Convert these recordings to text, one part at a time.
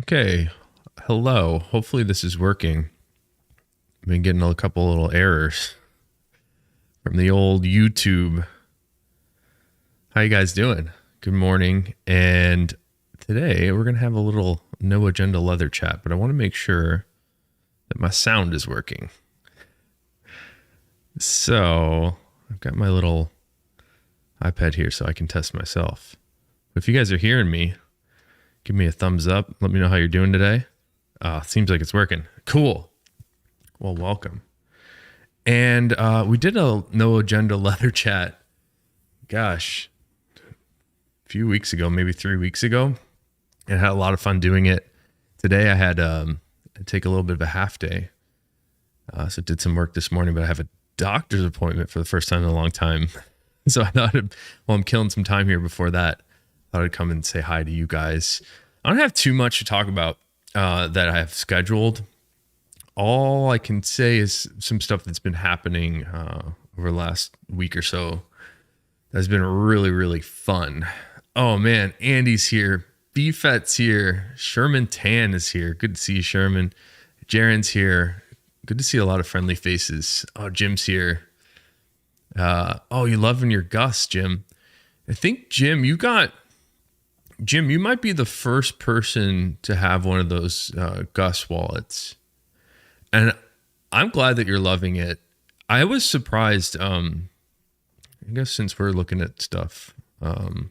Okay, hello. Hopefully this is working. I've been getting a couple little errors from the old YouTube. How you guys doing? Good morning. And today we're going to have a little no agenda leather chat, but I want to make sure that my sound is working. So I've got my little iPad here so I can test myself. If you guys are hearing me, give me a thumbs up. Let me know how you're doing today. Seems like it's working. Cool. Well, welcome. And we did a no agenda leather chat. Gosh, a few weeks ago, maybe 3 weeks ago, and had a lot of fun doing it. Today I had take a little bit of a half day. So did some work this morning, but I have a doctor's appointment for the first time in a long time. So I thought, I'm killing some time here before that. I thought I'd come and say hi to you guys. I don't have too much to talk about that I have scheduled. All I can say is some stuff that's been happening over the last week or so that's been really, really fun. Oh man, Andy's here. BFET's here. Sherman Tan is here. Good to see you, Sherman. Jaren's here. Good to see a lot of friendly faces. Oh, Jim's here. You loving your Gus, Jim. I think, Jim, you might be the first person to have one of those Gus wallets. And I'm glad that you're loving it. I was surprised. I guess since we're looking at stuff, I'm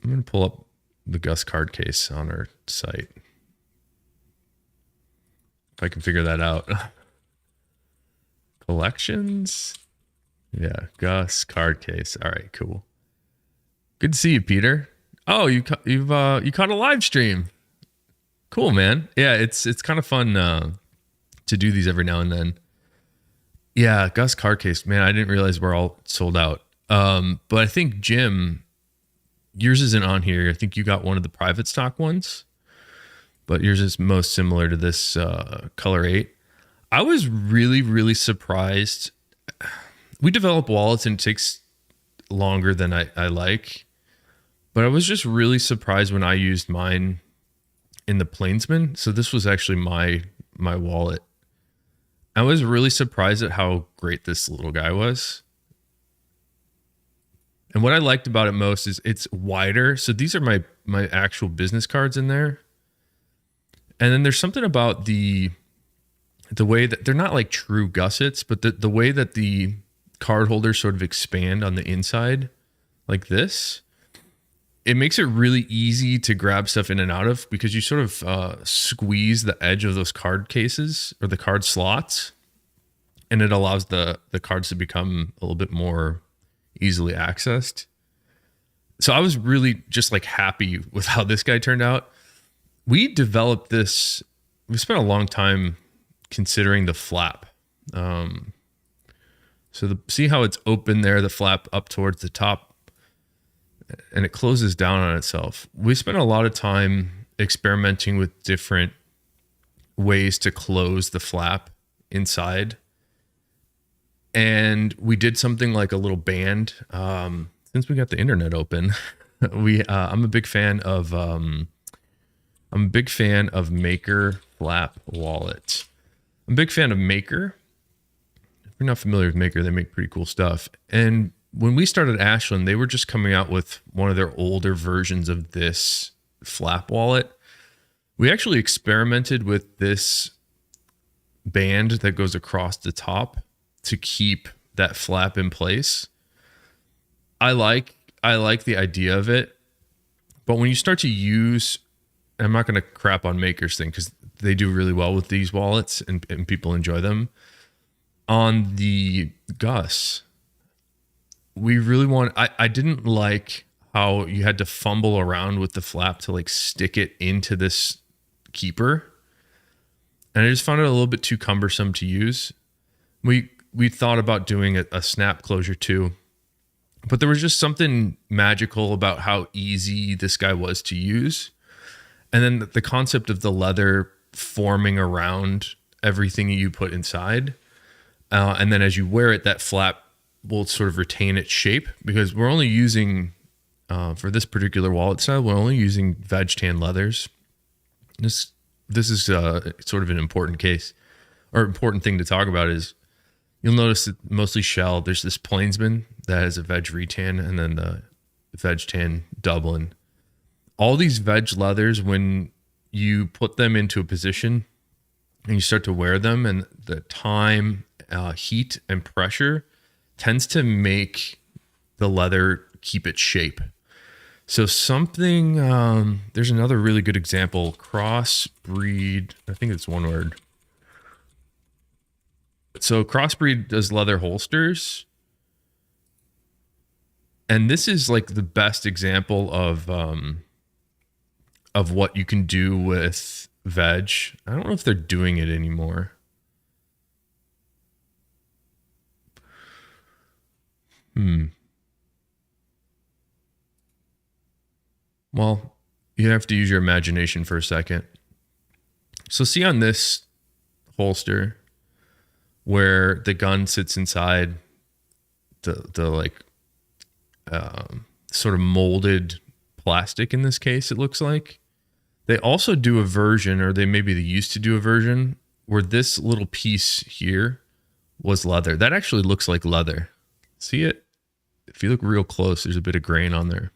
going to pull up the Gus card case on our site. If I can figure that out. Collections. Yeah, Gus card case. All right, cool. Good to see you, Peter. Oh, you caught a live stream. Cool, man. Yeah, it's kind of fun to do these every now and then. Yeah, Gus card case. Man, I didn't realize we're all sold out. But I think, Jim, yours isn't on here. I think you got one of the private stock ones, but yours is most similar to this Color 8. I was really, really surprised. We develop wallets and it takes longer than I like. But I was just really surprised when I used mine in the Plainsman. So this was actually my wallet. I was really surprised at how great this little guy was. And what I liked about it most is it's wider. So these are my actual business cards in there. And then there's something about the way that they're not like true gussets, but the way that the card holders sort of expand on the inside like this, it makes it really easy to grab stuff in and out of because you sort of squeeze the edge of those card cases or the card slots, and it allows the cards to become a little bit more easily accessed. So I was really just like happy with how this guy turned out. We developed this. We spent a long time considering the flap. See how it's open there, the flap up towards the top, and it closes down on itself. We spent a lot of time experimenting with different ways to close the flap inside. And we did something like a little band. Since we got the internet open, I'm a big fan of Maker flap wallet. I'm a big fan of Maker. If you're not familiar with Maker, they make pretty cool stuff. And when we started Ashland, they were just coming out with one of their older versions of this flap wallet. We actually experimented with this band that goes across the top to keep that flap in place. I like the idea of it, but when you start to use, I'm not going to crap on Maker's thing because they do really well with these wallets and people enjoy them. On the Gus, we really I didn't like how you had to fumble around with the flap to like stick it into this keeper. And I just found it a little bit too cumbersome to use. We thought about doing a snap closure too, but there was just something magical about how easy this guy was to use. And then the concept of the leather forming around everything you put inside. And then as you wear it, that flap will sort of retain its shape because we're only using, for this particular wallet style, we're only using veg tan leathers. This this is sort of an important case or important thing to talk about is you'll notice that mostly shell. There's this Plainsman that has a veg retan and then the veg tan Dublin. All these veg leathers, when you put them into a position and you start to wear them, and the time, heat, and pressure tends to make the leather keep its shape. So something, there's another really good example, crossbreed, I think it's one word. So crossbreed does leather holsters. And this is like the best example of what you can do with veg. I don't know if they're doing it anymore. Well, you have to use your imagination for a second. So see on this holster where the gun sits inside the like sort of molded plastic, in this case, it looks like. They also do a version, or they used to do a version where this little piece here was leather. That actually looks like leather. See it? If you look real close, there's a bit of grain on there.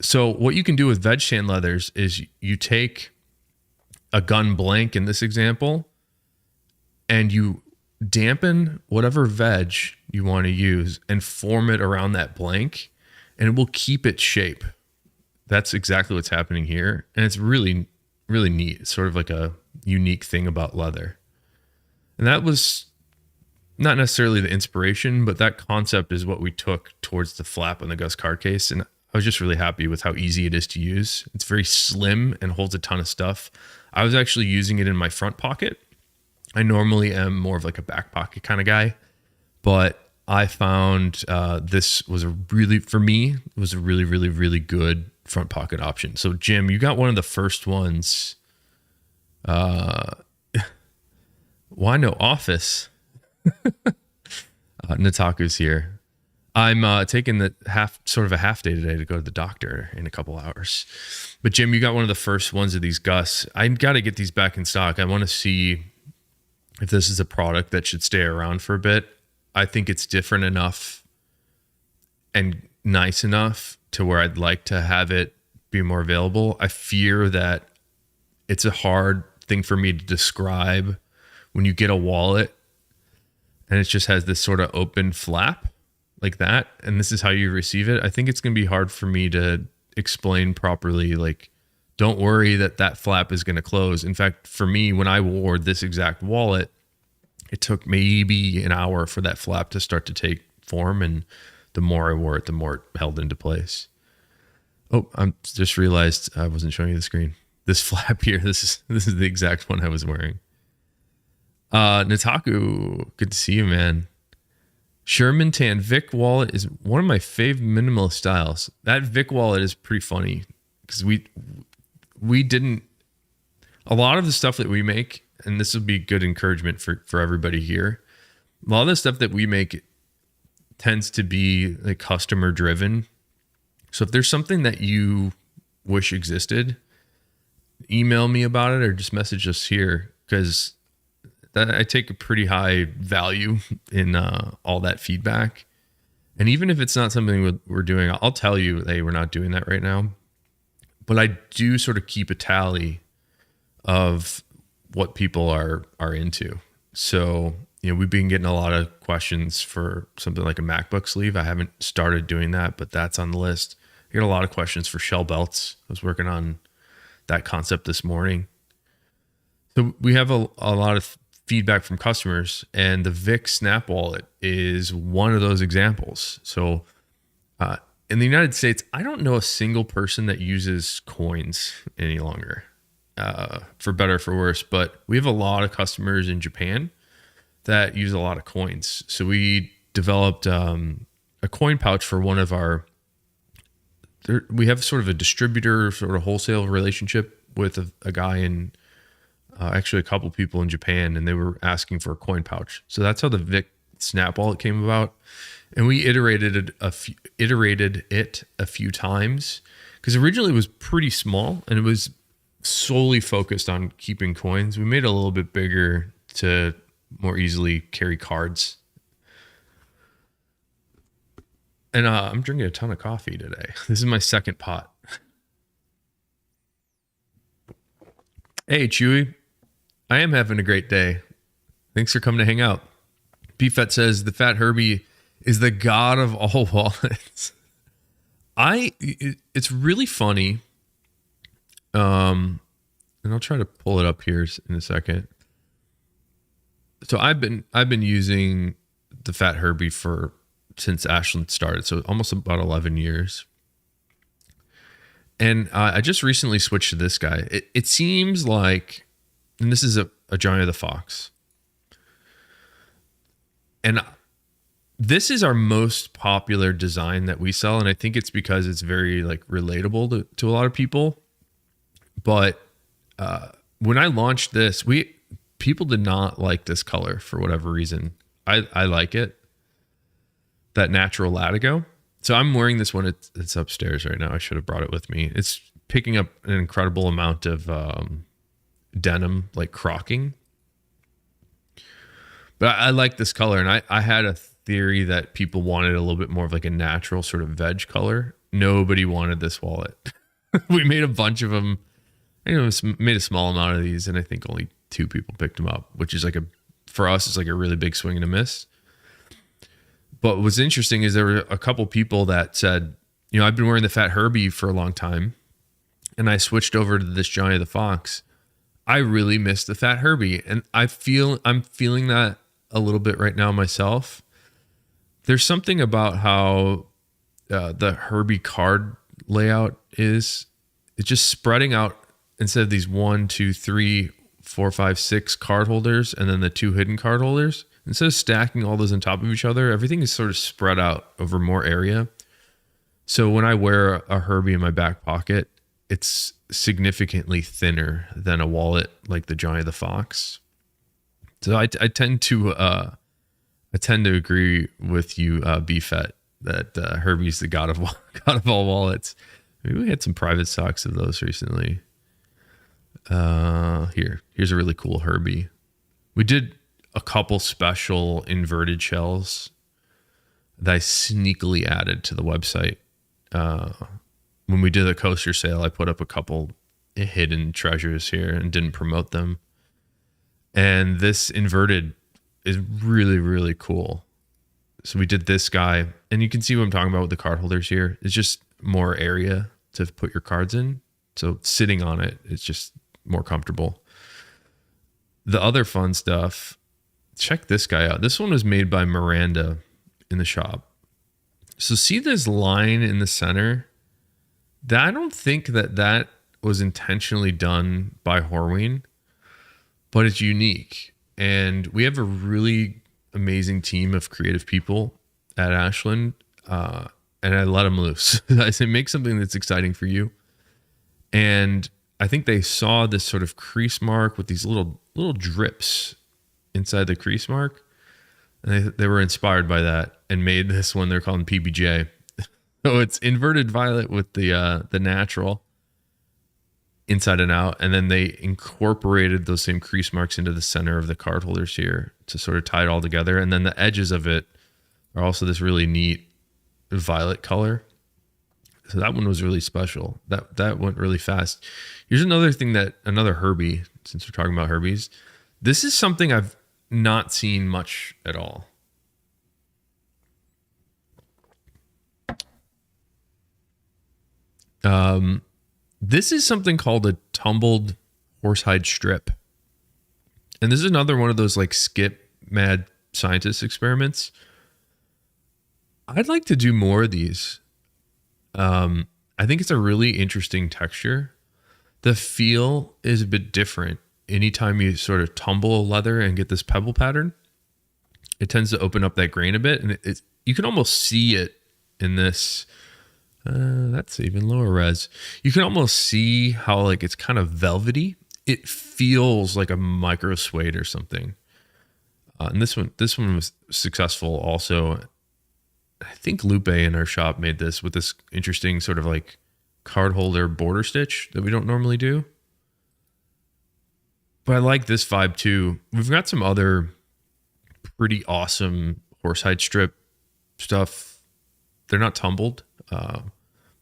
So what you can do with veg tan leathers is you take a gun blank in this example and you dampen whatever veg you want to use and form it around that blank, and it will keep its shape. That's exactly what's happening here. And it's really, really neat. It's sort of like a unique thing about leather. And that was not necessarily the inspiration, but that concept is what we took towards the flap on the Gus card case. And I was just really happy with how easy it is to use. It's very slim and holds a ton of stuff. I was actually using it in my front pocket. I normally am more of like a back pocket kind of guy, but I found this was for me, it was a really, really, really good front pocket option. So Jim, you got one of the first ones. Why no office? Nataku's here. I'm taking a half day today to go to the doctor in a couple hours. But Jim, you got one of the first ones of these Gus. I got to get these back in stock. I want to see if this is a product that should stay around for a bit. I think it's different enough and nice enough to where I'd like to have it be more available. I fear that it's a hard thing for me to describe when you get a wallet and it just has this sort of open flap like that, and this is how you receive it. I think it's going to be hard for me to explain properly, like, don't worry that flap is going to close. In fact, for me, when I wore this exact wallet, it took maybe an hour for that flap to start to take form, and the more I wore it, the more it held into place. Oh, I just realized I wasn't showing you the screen. This flap here, this is the exact one I was wearing. Nataku, good to see you, man. Sherman Tan Vic wallet is one of my fave minimalist styles. That Vic wallet is pretty funny because we didn't, a lot of the stuff that we make, and this will be good encouragement for everybody here. A lot of the stuff that we make tends to be like customer driven. So if there's something that you wish existed, email me about it or just message us here, because I take a pretty high value in all that feedback. And even if it's not something we're doing, I'll tell you, hey, we're not doing that right now. But I do sort of keep a tally of what people are into. So, we've been getting a lot of questions for something like a MacBook sleeve. I haven't started doing that, but that's on the list. I get a lot of questions for shell belts. I was working on that concept this morning. So we have a lot of feedback from customers, and the Vic Snap Wallet is one of those examples. So in the United States, I don't know a single person that uses coins any longer, for better or for worse, but we have a lot of customers in Japan that use a lot of coins. So we developed a coin pouch for one of our, we have sort of a distributor, sort of wholesale relationship with a guy in, actually a couple people in Japan, and they were asking for a coin pouch. So that's how the Vic snap wallet came about, and we iterated it a few times, because originally it was pretty small and it was solely focused on keeping coins. We made it a little bit bigger to more easily carry cards. And I'm drinking a ton of coffee today. This is my second pot. Hey, Chewy. I am having a great day. Thanks for coming to hang out. BFET says the Fat Herbie is the god of all wallets. It's really funny. And I'll try to pull it up here in a second. So I've been using the Fat Herbie since Ashland started, so almost about 11 years. And I just recently switched to this guy. It seems like, and this is a Johnny the Fox. And this is our most popular design that we sell, and I think it's because it's very like relatable to a lot of people. But when I launched this, people did not like this color for whatever reason. I like it. That natural latigo. So I'm wearing this one. It's upstairs right now. I should have brought it with me. It's picking up an incredible amount of denim, like crocking. But I like this color, and I had a theory that people wanted a little bit more of like a natural sort of veg color. Nobody wanted this wallet. We made a bunch of them. Made a small amount of these, and I think only 2 people picked them up, which is for us, it's like a really big swing and a miss. But what's interesting is there were a couple people that said, I've been wearing the Fat Herbie for a long time, and I switched over to this Johnny the Fox. I really miss the Fat Herbie, and I'm feeling that a little bit right now myself. There's something about how the Herbie card layout is. It's just spreading out instead of these 1, 2, 3, 4, 5, 6 card holders, and then the 2 hidden card holders. Instead of stacking all those on top of each other, everything is sort of spread out over more area. So when I wear a Herbie in my back pocket, it's significantly thinner than a wallet like the Johnny the Fox. So I tend to agree with you, BFET, that Herbie's the god of all wallets. Maybe we had some private stocks of those recently. Here's a really cool Herbie. We did a couple special inverted shells that I sneakily added to the website. When we did the coaster sale, I put up a couple hidden treasures here and didn't promote them. And this inverted is really, really cool. So we did this guy, and you can see what I'm talking about with the card holders here. It's just more area to put your cards in. So sitting on it, it's just more comfortable. The other fun stuff, check this guy out. This one was made by Miranda in the shop. So see this line in the center? I don't think that was intentionally done by Horween, but it's unique. And we have a really amazing team of creative people at Ashland, and I let them loose. I say, make something that's exciting for you. And I think they saw this sort of crease mark with these little drips inside the crease mark, and they were inspired by that and made this one. They're calling PBJ. So it's inverted violet with the natural inside and out, and then they incorporated those same crease marks into the center of the card holders here to sort of tie it all together. And then the edges of it are also this really neat violet color. So that one was really special. That went really fast. Here's another Herbie, since we're talking about Herbies. This is something I've not seen much at all. This is something called a tumbled horsehide strip. And this is another one of those like skip mad scientist experiments. I'd like to do more of these. I think it's a really interesting texture. The feel is a bit different. Anytime you sort of tumble a leather and get this pebble pattern, it tends to open up that grain a bit, and you can almost see it in this. That's even lower res. You can almost see how like it's kind of velvety. It feels like a micro suede or something. And this one was successful also. I think Lupe in our shop made this with this interesting sort of like card holder border stitch that we don't normally do. But I like this vibe too. We've got some other pretty awesome horsehide strip stuff. They're not tumbled. But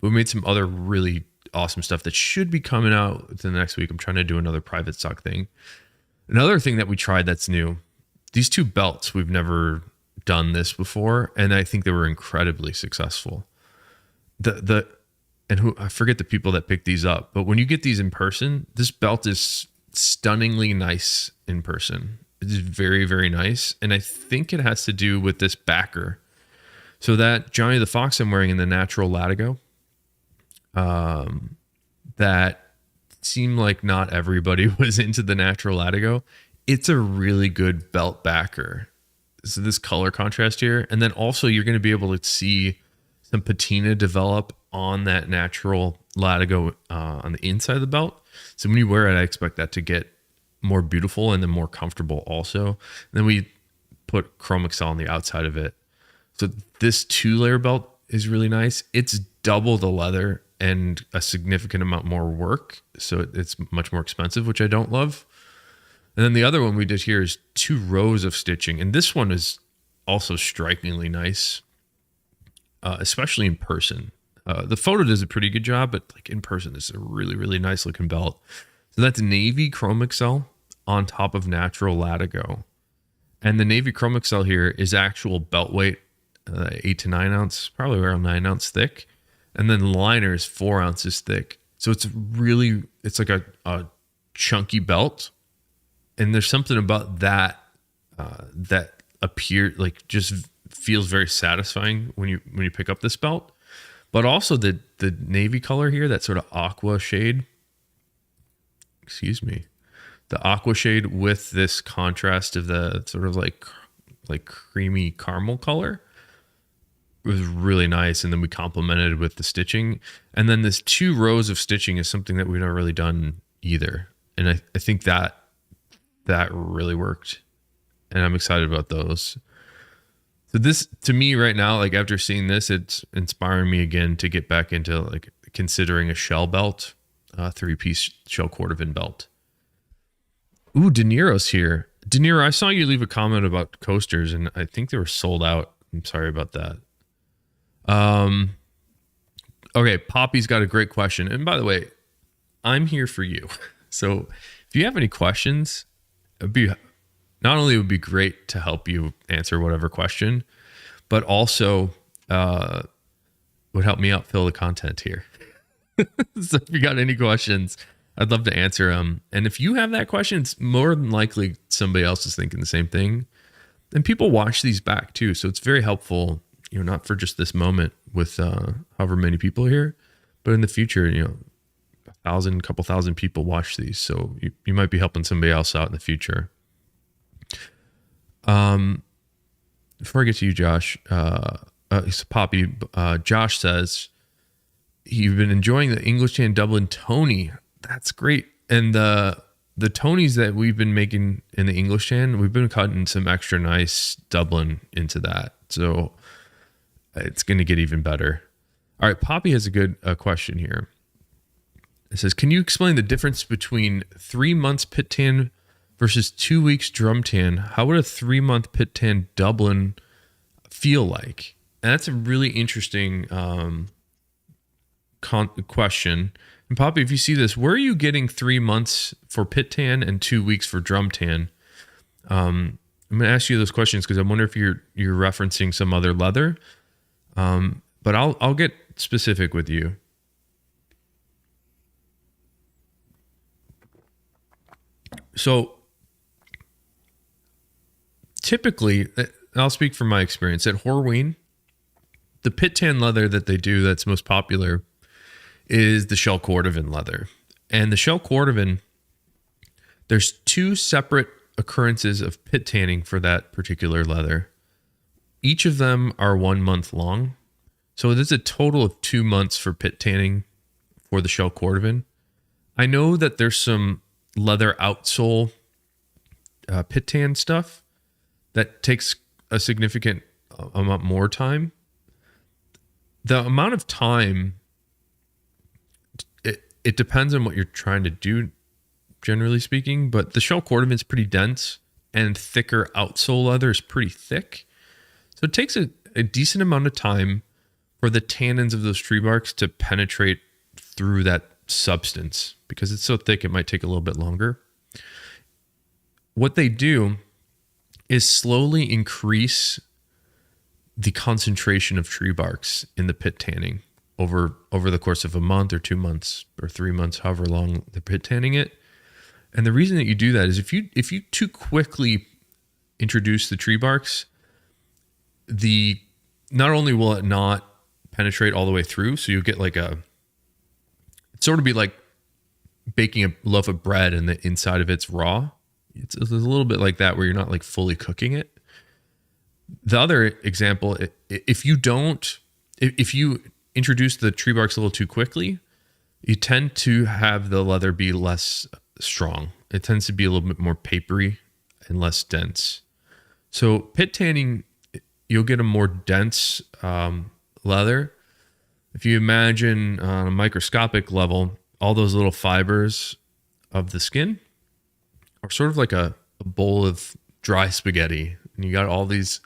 we made some other really awesome stuff that should be coming out within the next week. I'm trying to do another private stock thing. Another thing that we tried that's new, these two belts, we've never done this before, and I think they were incredibly successful. I forget the people that picked these up, but when you get these in person, this belt is stunningly nice in person. It's very, very nice. And I think it has to do with this backer. So that Johnny the Fox I'm wearing in the natural latigo, that seemed like not everybody was into the natural latigo. It's a really good belt backer. So this color contrast here. And then also you're going to be able to see some patina develop on that natural latigo on the inside of the belt. So when you wear it, I expect that to get more beautiful and then more comfortable also. And then we put Chrome Excel on the outside of it. So this 2-layer belt is really nice. It's double the leather and a significant amount more work. So it's much more expensive, which I don't love. And then the other one we did here is 2 rows of stitching. And this one is also strikingly nice, especially in person. The photo does a pretty good job, but like in person, this is a really, really nice looking belt. So that's navy Chrome Excel on top of natural latigo. And the navy Chrome Excel here is actual belt weight, 8 to 9 ounce, probably around 9 ounce thick. And then the liner is 4 ounces thick. So it's like a chunky belt. And there's something about that that appear like just feels very satisfying when you pick up this belt. But also the navy color here, that sort of aqua shade. Excuse me. The aqua shade with this contrast of the sort of like creamy caramel color was really nice. And then we complemented with the stitching. And then this 2 rows of stitching is something that we've not really done either. And I think that really worked. And I'm excited about those. So this, to me right now, like after seeing this, it's inspiring me again to get back into like considering a shell belt, 3-piece shell cordovan belt. Ooh, De Niro's here. De Niro, I saw you leave a comment about coasters and I think they were sold out. I'm sorry about that. Okay, Poppy's got a great question. And by the way, I'm here for you. So if you have any questions, not only would be great to help you answer whatever question, but also would help me out fill the content here. So if you got any questions, I'd love to answer them. And if you have that question, it's more than likely somebody else is thinking the same thing. And people watch these back too. So it's very helpful, not for just this moment with however many people are here, but in the future, couple thousand people watch these. So you might be helping somebody else out in the future. Before I get to you, Josh, Poppy, Josh says, you've been enjoying the English Tan Dublin Tony. That's great. And the Tonys that we've been making in the English Tan, we've been cutting some extra nice Dublin into that. So it's going to get even better. All right. Poppy has a good question here. It says, can you explain the difference between 3 months pit tan versus 2 weeks drum tan? How would a 3-month pit tan Dublin feel like? And that's a really interesting question. And Poppy, if you see this, where are you getting 3 months for pit tan and 2 weeks for drum tan? I'm going to ask you those questions because I wonder if you're referencing some other leather. But I'll get specific with you. So typically, I'll speak from my experience at Horween, the pit tan leather that they do that's most popular is the shell cordovan leather. And the shell cordovan, there's 2 separate occurrences of pit tanning for that particular leather. Each of them are 1 month long. So there's a total of 2 months for pit tanning for the shell cordovan. I know that there's some leather outsole pit tan stuff that takes a significant amount more time. The amount of time, it depends on what you're trying to do, generally speaking, but the shell cordovan is pretty dense and thicker outsole leather is pretty thick. So it takes a decent amount of time for the tannins of those tree barks to penetrate through that substance. Because it's so thick, it might take a little bit longer. What they do is slowly increase the concentration of tree barks in the pit tanning over the course of a month or 2 months or 3 months, however long they're pit tanning it. And the reason that you do that is if you too quickly introduce the tree barks, not only will it not penetrate all the way through, so you get like it sort of be like baking a loaf of bread and the inside of it's raw. It's a little bit like that where you're not like fully cooking it. The other example, if you introduce the tree barks a little too quickly, you tend to have the leather be less strong. It tends to be a little bit more papery and less dense. So pit tanning, you'll get a more dense leather. If you imagine on a microscopic level, all those little fibers of the skin are sort of like a bowl of dry spaghetti, and you got all these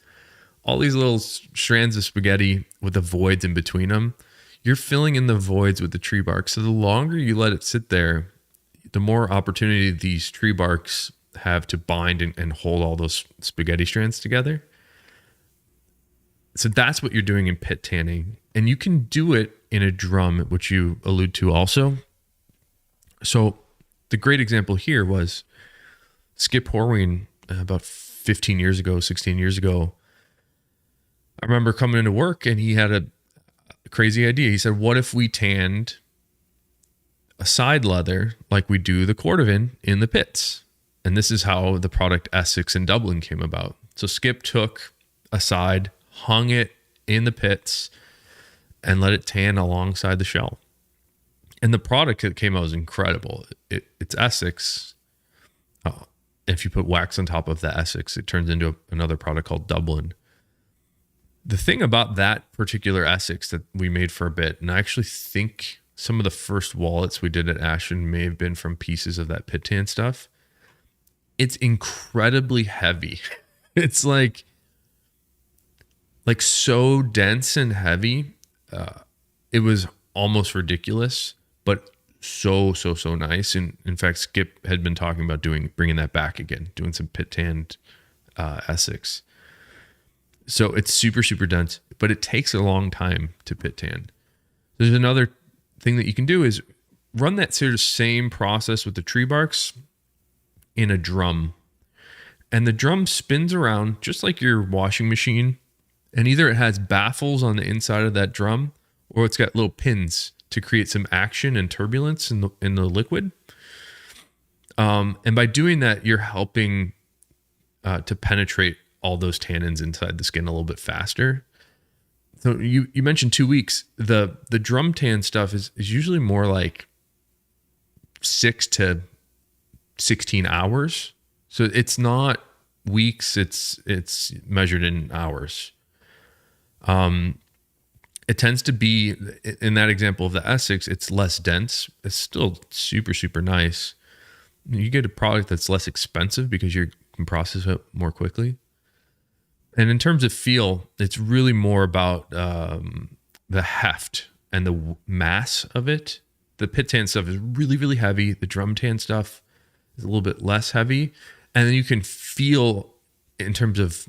little strands of spaghetti with the voids in between them. You're filling in the voids with the tree bark. So the longer you let it sit there, the more opportunity these tree barks have to bind and hold all those spaghetti strands together. So that's what you're doing in pit tanning. And you can do it in a drum, which you allude to also. So the great example here was Skip Horween about 15 years ago, 16 years ago. I remember coming into work and he had a crazy idea. He said, what if we tanned a side leather like we do the cordovan in the pits? And this is how the product Essex in Dublin came about. So Skip took a side, hung it in the pits, and let it tan alongside the shell. And the product that came out was incredible. It's Essex. If you put wax on top of the Essex, it turns into another product called Dublin. The thing about that particular Essex that we made for a bit, and I actually think some of the first wallets we did at Ashland may have been from pieces of that pit tan stuff. It's incredibly heavy. It's like so dense and heavy. It was almost ridiculous, but so nice. And in fact, Skip had been talking about bringing that back again, doing some pit tanned Essex. So it's super dense, but it takes a long time to pit tan. There's another thing that you can do is run that sort of same process with the tree barks in a drum. And the drum spins around just like your washing machine. And either it has baffles on the inside of that drum, or it's got little pins to create some action and turbulence in the liquid. And by doing that, you're helping to penetrate all those tannins inside the skin a little bit faster. So you mentioned 2 weeks. The drum tan stuff is usually more like 6 to 16 hours. So it's not weeks, it's measured in hours. It tends to be, in that example of the Essex, it's less dense. It's still super nice. You get a product that's less expensive because you can process it more quickly. And in terms of feel, it's really more about the heft and the mass of it. The pit tan stuff is really heavy. The drum tan stuff is a little bit less heavy. And then you can feel, in terms of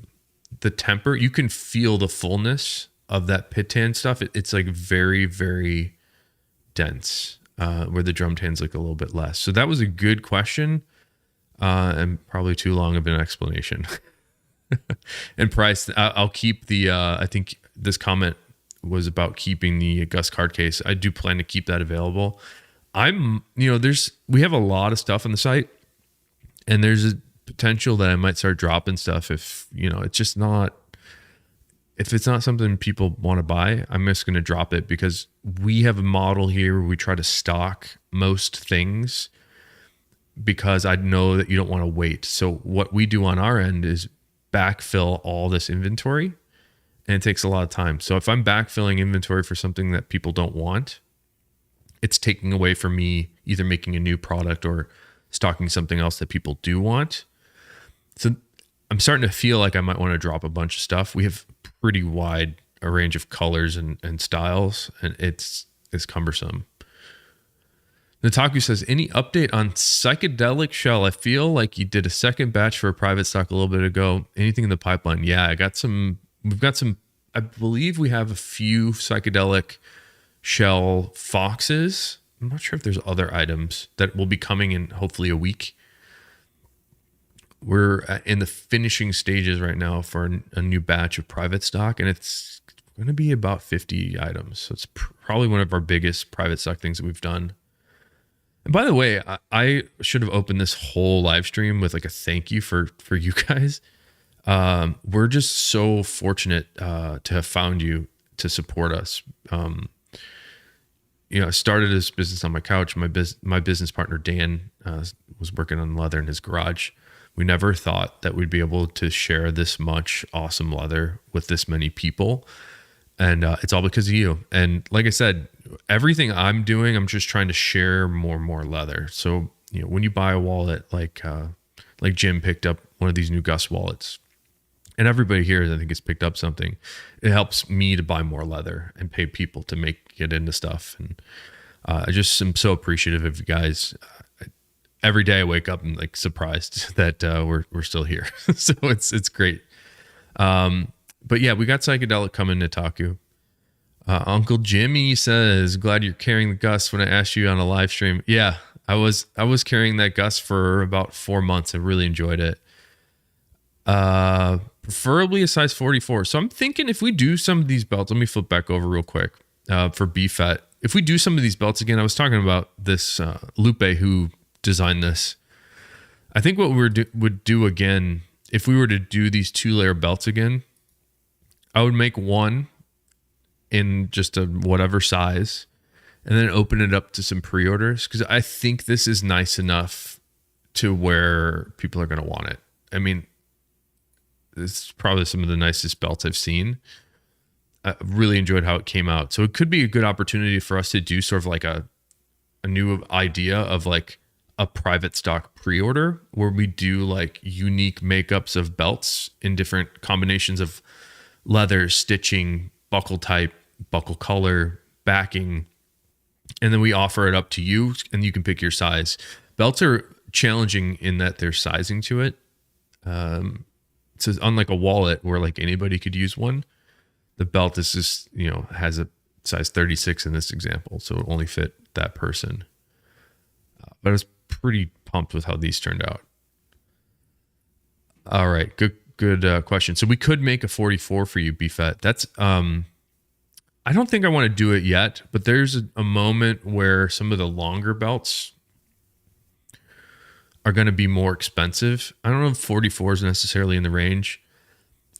the temper, you can feel the fullness of that pit tan stuff. It's like very dense, where the drum tan's like a little bit less. So that was a good question, and probably too long of an explanation. And price, I'll keep the, I think this comment was about keeping the Gus card case. I do plan to keep that available. We have a lot of stuff on the site, and there's a potential that I might start dropping stuff if it's not something people want to buy. I'm just going to drop it because we have a model here where we try to stock most things because I know that you don't want to wait. So what we do on our end is backfill all this inventory, and it takes a lot of time. So if I'm backfilling inventory for something that people don't want, it's taking away from me either making a new product or stocking something else that people do want. So I'm starting to feel like I might want to drop a bunch of stuff. We have pretty wide a range of colors and styles, and it's cumbersome. Nataku says, any update on psychedelic shell? I feel like you did a second batch for a private stock a little bit ago. Anything in the pipeline? Yeah, we've got some, I believe we have a few psychedelic shell foxes. I'm not sure if there's other items that will be coming in hopefully a week. We're in the finishing stages right now for a new batch of private stock, and it's going to be about 50 items. So it's probably one of our biggest private stock things that we've done. And by the way, I should have opened this whole live stream with like a thank you for you guys. We're just so fortunate to have found you to support us. I started this business on my couch. My business partner, Dan, was working on leather in his garage. We never thought that we'd be able to share this much awesome leather with this many people. And it's all because of you. And like I said, everything I'm doing, I'm just trying to share more and more leather. So, when you buy a wallet, like Jim picked up one of these new Gus wallets, and everybody here, I think, has picked up something. It helps me to buy more leather and pay people to get into stuff. And I just am so appreciative of you guys. Every day I wake up and like surprised that we're still here. So it's great. But yeah, we got psychedelic coming to Taku. Uncle Jimmy says, glad you're carrying the Gus when I asked you on a live stream. Yeah, I was carrying that Gus for about 4 months. I really enjoyed it. Preferably a size 44. So I'm thinking if we do some of these belts, let me flip back over real quick for BFET. If we do some of these belts again, I was talking about this Lupe who designed this. I think what we would do again, if we were to do these 2-layer belts again, I would make one in just a whatever size and then open it up to some pre-orders, because I think this is nice enough to where people are going to want it. I mean, this is probably some of the nicest belts I've seen. I really enjoyed how it came out. So it could be a good opportunity for us to do sort of like a new idea of like a private stock pre-order where we do like unique makeups of belts in different combinations of leather, stitching, buckle type, buckle color, backing, and then we offer it up to you and you can pick your size. Belts are challenging in that there's sizing to it. So unlike a wallet where like anybody could use one, the belt is just, has a size 36 in this example. So it only fit that person. But I was pretty pumped with how these turned out. All right. Good question. So we could make a 44 for you, BFET. That's, I don't think I want to do it yet, but there's a moment where some of the longer belts are going to be more expensive. I don't know if 44 is necessarily in the range.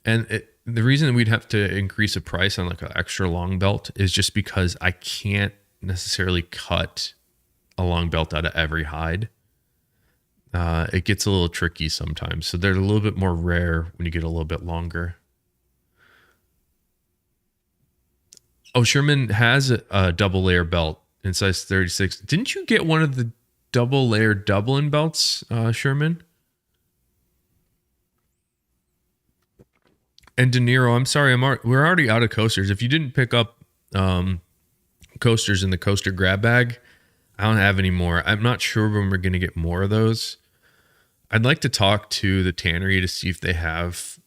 And the reason that we'd have to increase the price on like an extra long belt is just because I can't necessarily cut a long belt out of every hide. It gets a little tricky sometimes. So they're a little bit more rare when you get a little bit longer. Oh, Sherman has a double layer belt in size 36. Didn't you get one of the double layer Dublin belts, Sherman? And De Niro, I'm sorry, we're already out of coasters. If you didn't pick up coasters in the coaster grab bag, I don't have any more. I'm not sure when we're going to get more of those. I'd like to talk to the Tannery to see if they have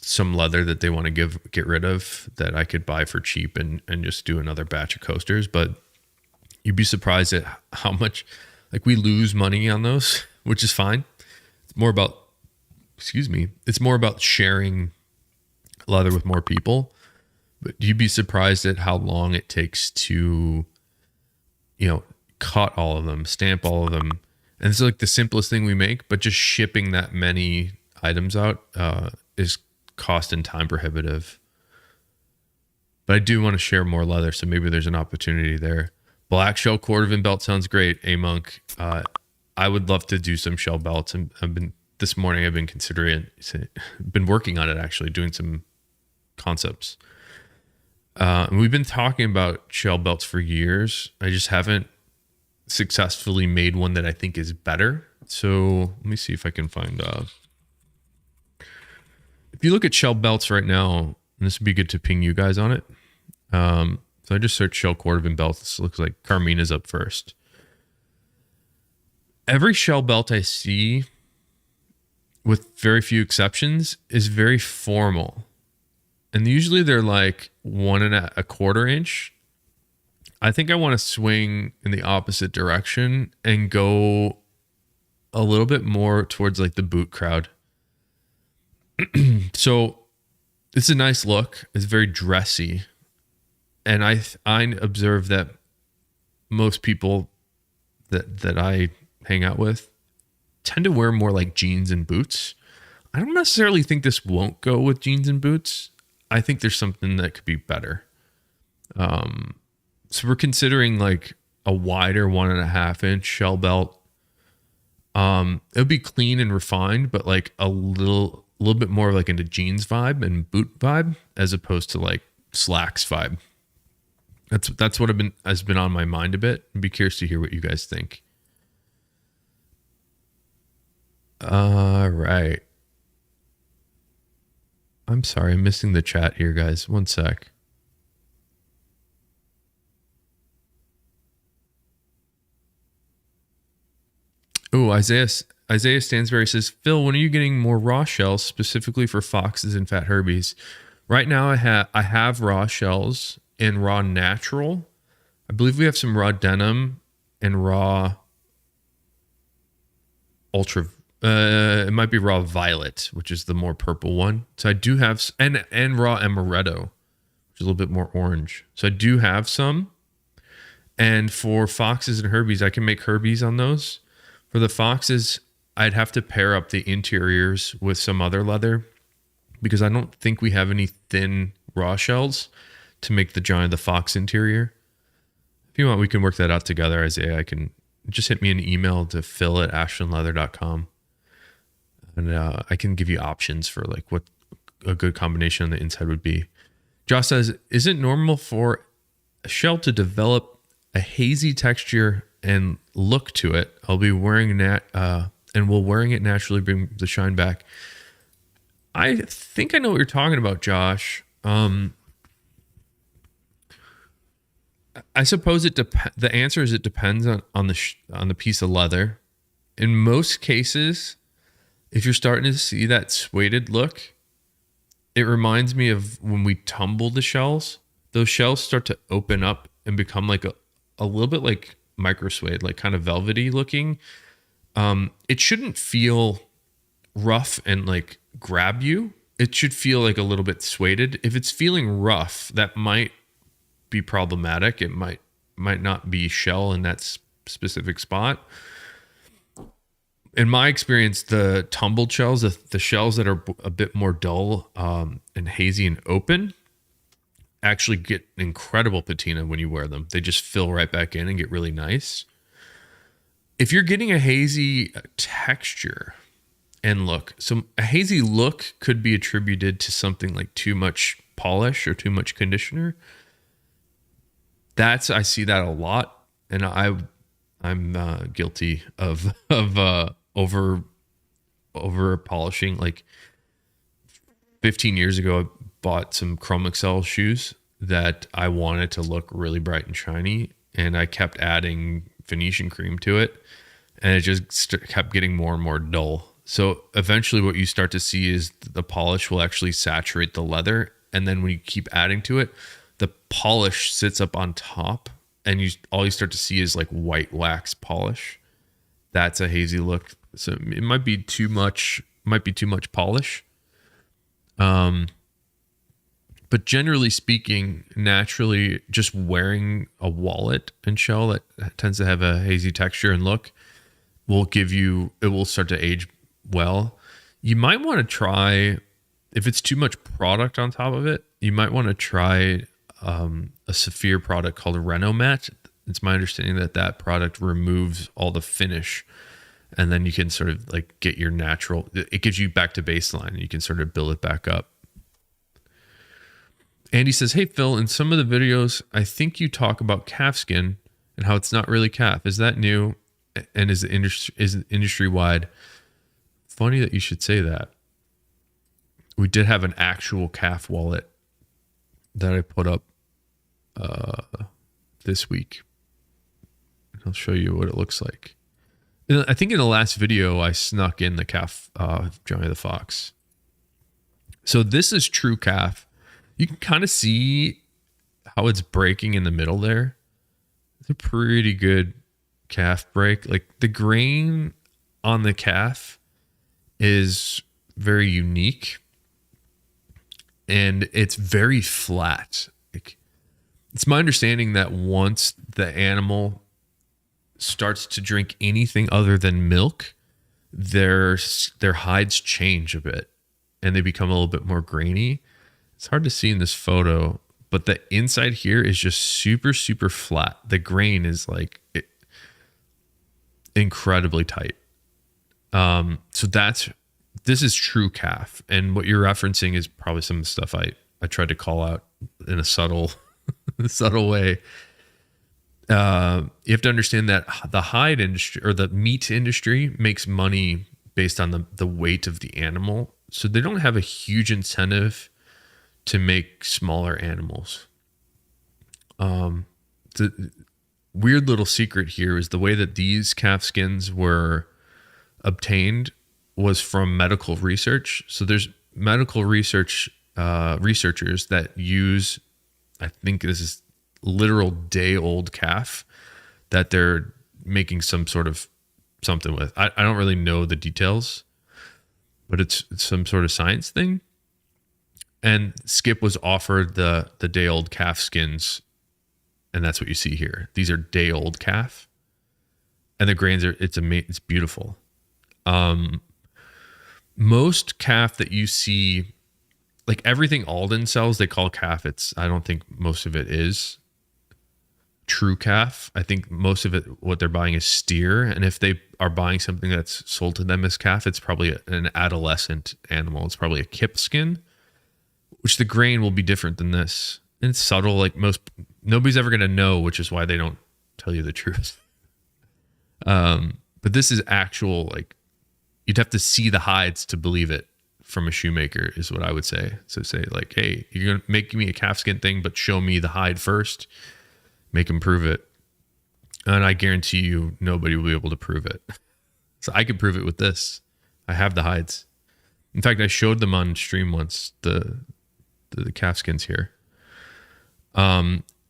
some leather that they want to get rid of that I could buy for cheap and just do another batch of coasters. But you'd be surprised at how much, like, we lose money on those, which is fine. It's more about, it's more about sharing leather with more people. But you'd be surprised at how long it takes to, cut all of them, stamp all of them. And it's like the simplest thing we make, but just shipping that many items out is cost and time prohibitive. But I do want to share more leather, so maybe there's an opportunity there. Black shell cordovan belt sounds great, A Monk. I would love to do some shell belts, and I've been this morning I've been been working on it, actually doing some concepts. And we've been talking about shell belts for years. I just haven't successfully made one that I think is better. So let me see if I can find if you look at shell belts right now, and this would be good to ping you guys on it. So I just searched shell cordovan belts. This looks like Carmina's up first. Every shell belt I see, with very few exceptions, is very formal. And usually they're like 1.25 inch. I think I want to swing in the opposite direction and go a little bit more towards like the boot crowd. So it's a nice look. It's very dressy. And I observe that most people that I hang out with tend to wear more like jeans and boots. I don't necessarily think this won't go with jeans and boots. I think there's something that could be better. So we're considering like a wider 1.5 inch shell belt. It would be clean and refined, but like a little bit more like into jeans vibe and boot vibe, as opposed to like slacks vibe. That's what has been on my mind a bit. I'd be curious to hear what you guys think. All right. I'm sorry, I'm missing the chat here, guys. One sec. Oh, Isaiah Stansberry says, Phil, when are you getting more raw shells specifically for foxes and fat herbies? Right now, I have raw shells and raw natural. I believe we have some raw denim and raw ultra. It might be raw violet, which is the more purple one. So I do have, and raw amaretto, which is a little bit more orange. So I do have some. And for foxes and herbies, I can make herbies on those. For the foxes, I'd have to pair up the interiors with some other leather, because I don't think we have any thin raw shells to make the Johnny the Fox interior. If you want, we can work that out together, Isaiah. I can just hit me an email to phil@ashlandleather.com. And I can give you options for like what a good combination on the inside would be. Josh says, is it normal for a shell to develop a hazy texture and look to it? I'll be wearing that, and will wearing it naturally bring the shine back? I think I know what you're talking about, Josh. I suppose the answer is it depends on the piece of leather. In most cases, if you're starting to see that suede look, it reminds me of when we tumble the shells. Those shells start to open up and become like a little bit like micro suede, like kind of velvety looking. It shouldn't feel rough and like grab you. It should feel like a little bit sueded. If it's feeling rough, that might be problematic. It might not be shell in that specific spot. In my experience, the tumbled shells, the shells that are a bit more dull and hazy and open, actually get incredible patina when you wear them. They just fill right back in and get really nice. If you're getting a hazy texture and look, so a hazy look could be attributed to something like too much polish or too much conditioner. I see that a lot, and I'm guilty of over polishing. Like 15 years ago, I bought some Chrome Excel shoes that I wanted to look really bright and shiny, and I kept adding Venetian cream to it, and it just kept getting more and more dull. So eventually what you start to see is the polish will actually saturate the leather, and then when you keep adding to it, the polish sits up on top, and all you start to see is like white wax polish. That's a hazy look. So it might be too much polish. But generally speaking, naturally, just wearing a wallet and shell that tends to have a hazy texture and look it will start to age well. You might want to try, if it's too much product on top of it, you might want to try a Saphir product called Renomat. It's my understanding that product removes all the finish And then you can sort of like get your natural, it gives you back to baseline and you can sort of build it back up. Andy says, hey, Phil, in some of the videos, I think you talk about calfskin and how it's not really calf. Is that new? And is industry wide? Funny that you should say that. We did have an actual calf wallet that I put up this week. I'll show you what it looks like. I think in the last video, I snuck in the calf Johnny the Fox. So this is true calf. You can kind of see how it's breaking in the middle there. It's a pretty good calf break. Like the grain on the calf is very unique and it's very flat. It's my understanding that once the animal starts to drink anything other than milk, their hides change a bit and they become a little bit more grainy. It's hard to see in this photo, but the inside here is just super, super flat. The grain is like incredibly tight. So this is true calf. And what you're referencing is probably some of the stuff I tried to call out in a subtle way. You have to understand that the hide industry or the meat industry makes money based on the weight of the animal. So they don't have a huge incentive to make smaller animals. The weird little secret here is the way that these calfskins were obtained was from medical research. So there's medical research researchers that use, I think this is literal day-old calf that they're making some sort of something with. I don't really know the details, but it's some sort of science thing. And Skip was offered the day-old calf skins, and that's what you see here. These are day-old calf, and the grains are it's beautiful. Most calf that you see, like everything Alden sells, they call calf. I don't think most of it is true calf. I think most of it, what they're buying is steer, and if they are buying something that's sold to them as calf, it's probably an adolescent animal. It's probably a kip skin, which the grain will be different than this. And it's subtle, like nobody's ever going to know, which is why they don't tell you the truth. But this is actual, like, you'd have to see the hides to believe it from a shoemaker is what I would say. So say like, hey, you're going to make me a calfskin thing, but show me the hide first, make them prove it. And I guarantee you nobody will be able to prove it. So I could prove it with this. I have the hides. In fact, I showed them on stream once, the calfskins here.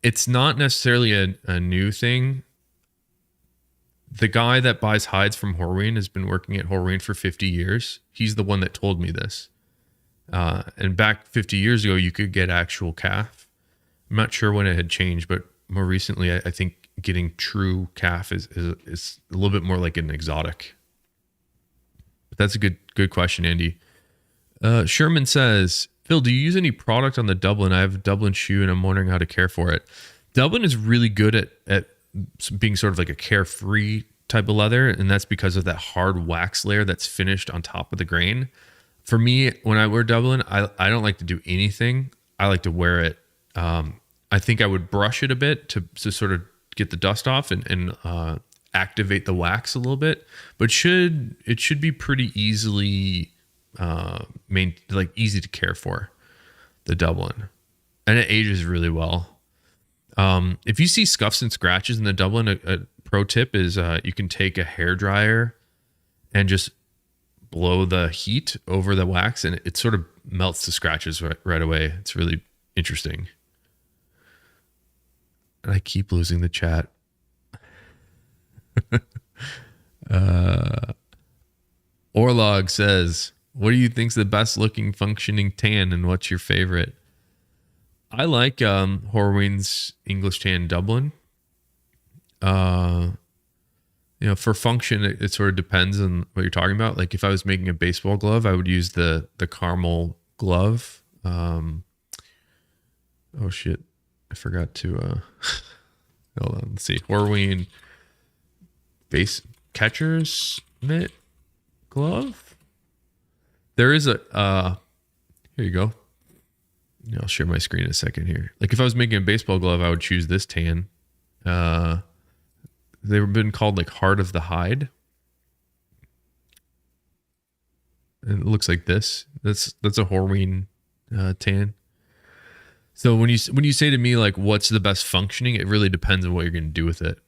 It's not necessarily a new thing. The guy that buys hides from Horween has been working at Horween for 50 years. He's the one that told me this. And back 50 years ago, you could get actual calf. I'm not sure when it had changed, but more recently, I think getting true calf is a little bit more like an exotic. But that's a good question, Andy. Sherman says, Phil, do you use any product on the Dublin? I have a Dublin shoe and I'm wondering how to care for it. Dublin is really good at being sort of like a carefree type of leather, and that's because of that hard wax layer that's finished on top of the grain. For me, when I wear Dublin, I don't like to do anything. I like to wear it. I think I would brush it a bit to sort of get the dust off and activate the wax a little bit, but it should be pretty easily easy to care for, the Dublin, and it ages really well. If you see scuffs and scratches in the Dublin, a pro tip is you can take a hairdryer and just blow the heat over the wax, and it sort of melts the scratches right away. It's really interesting. And I keep losing the chat. Orlog says, what do you think's the best looking functioning tan, and what's your favorite? I like Horween's English Tan Dublin. For function, it sort of depends on what you're talking about. Like if I was making a baseball glove, I would use the caramel glove. Oh shit, I forgot to. Hold on, let's see. Horween base catchers. knit glove. There is a, here you go. I'll share my screen in a second here. Like if I was making a baseball glove, I would choose this tan. They've been called like Heart of the Hide. And it looks like this. That's a Horween tan. So when you say to me like what's the best functioning, it really depends on what you're going to do with it.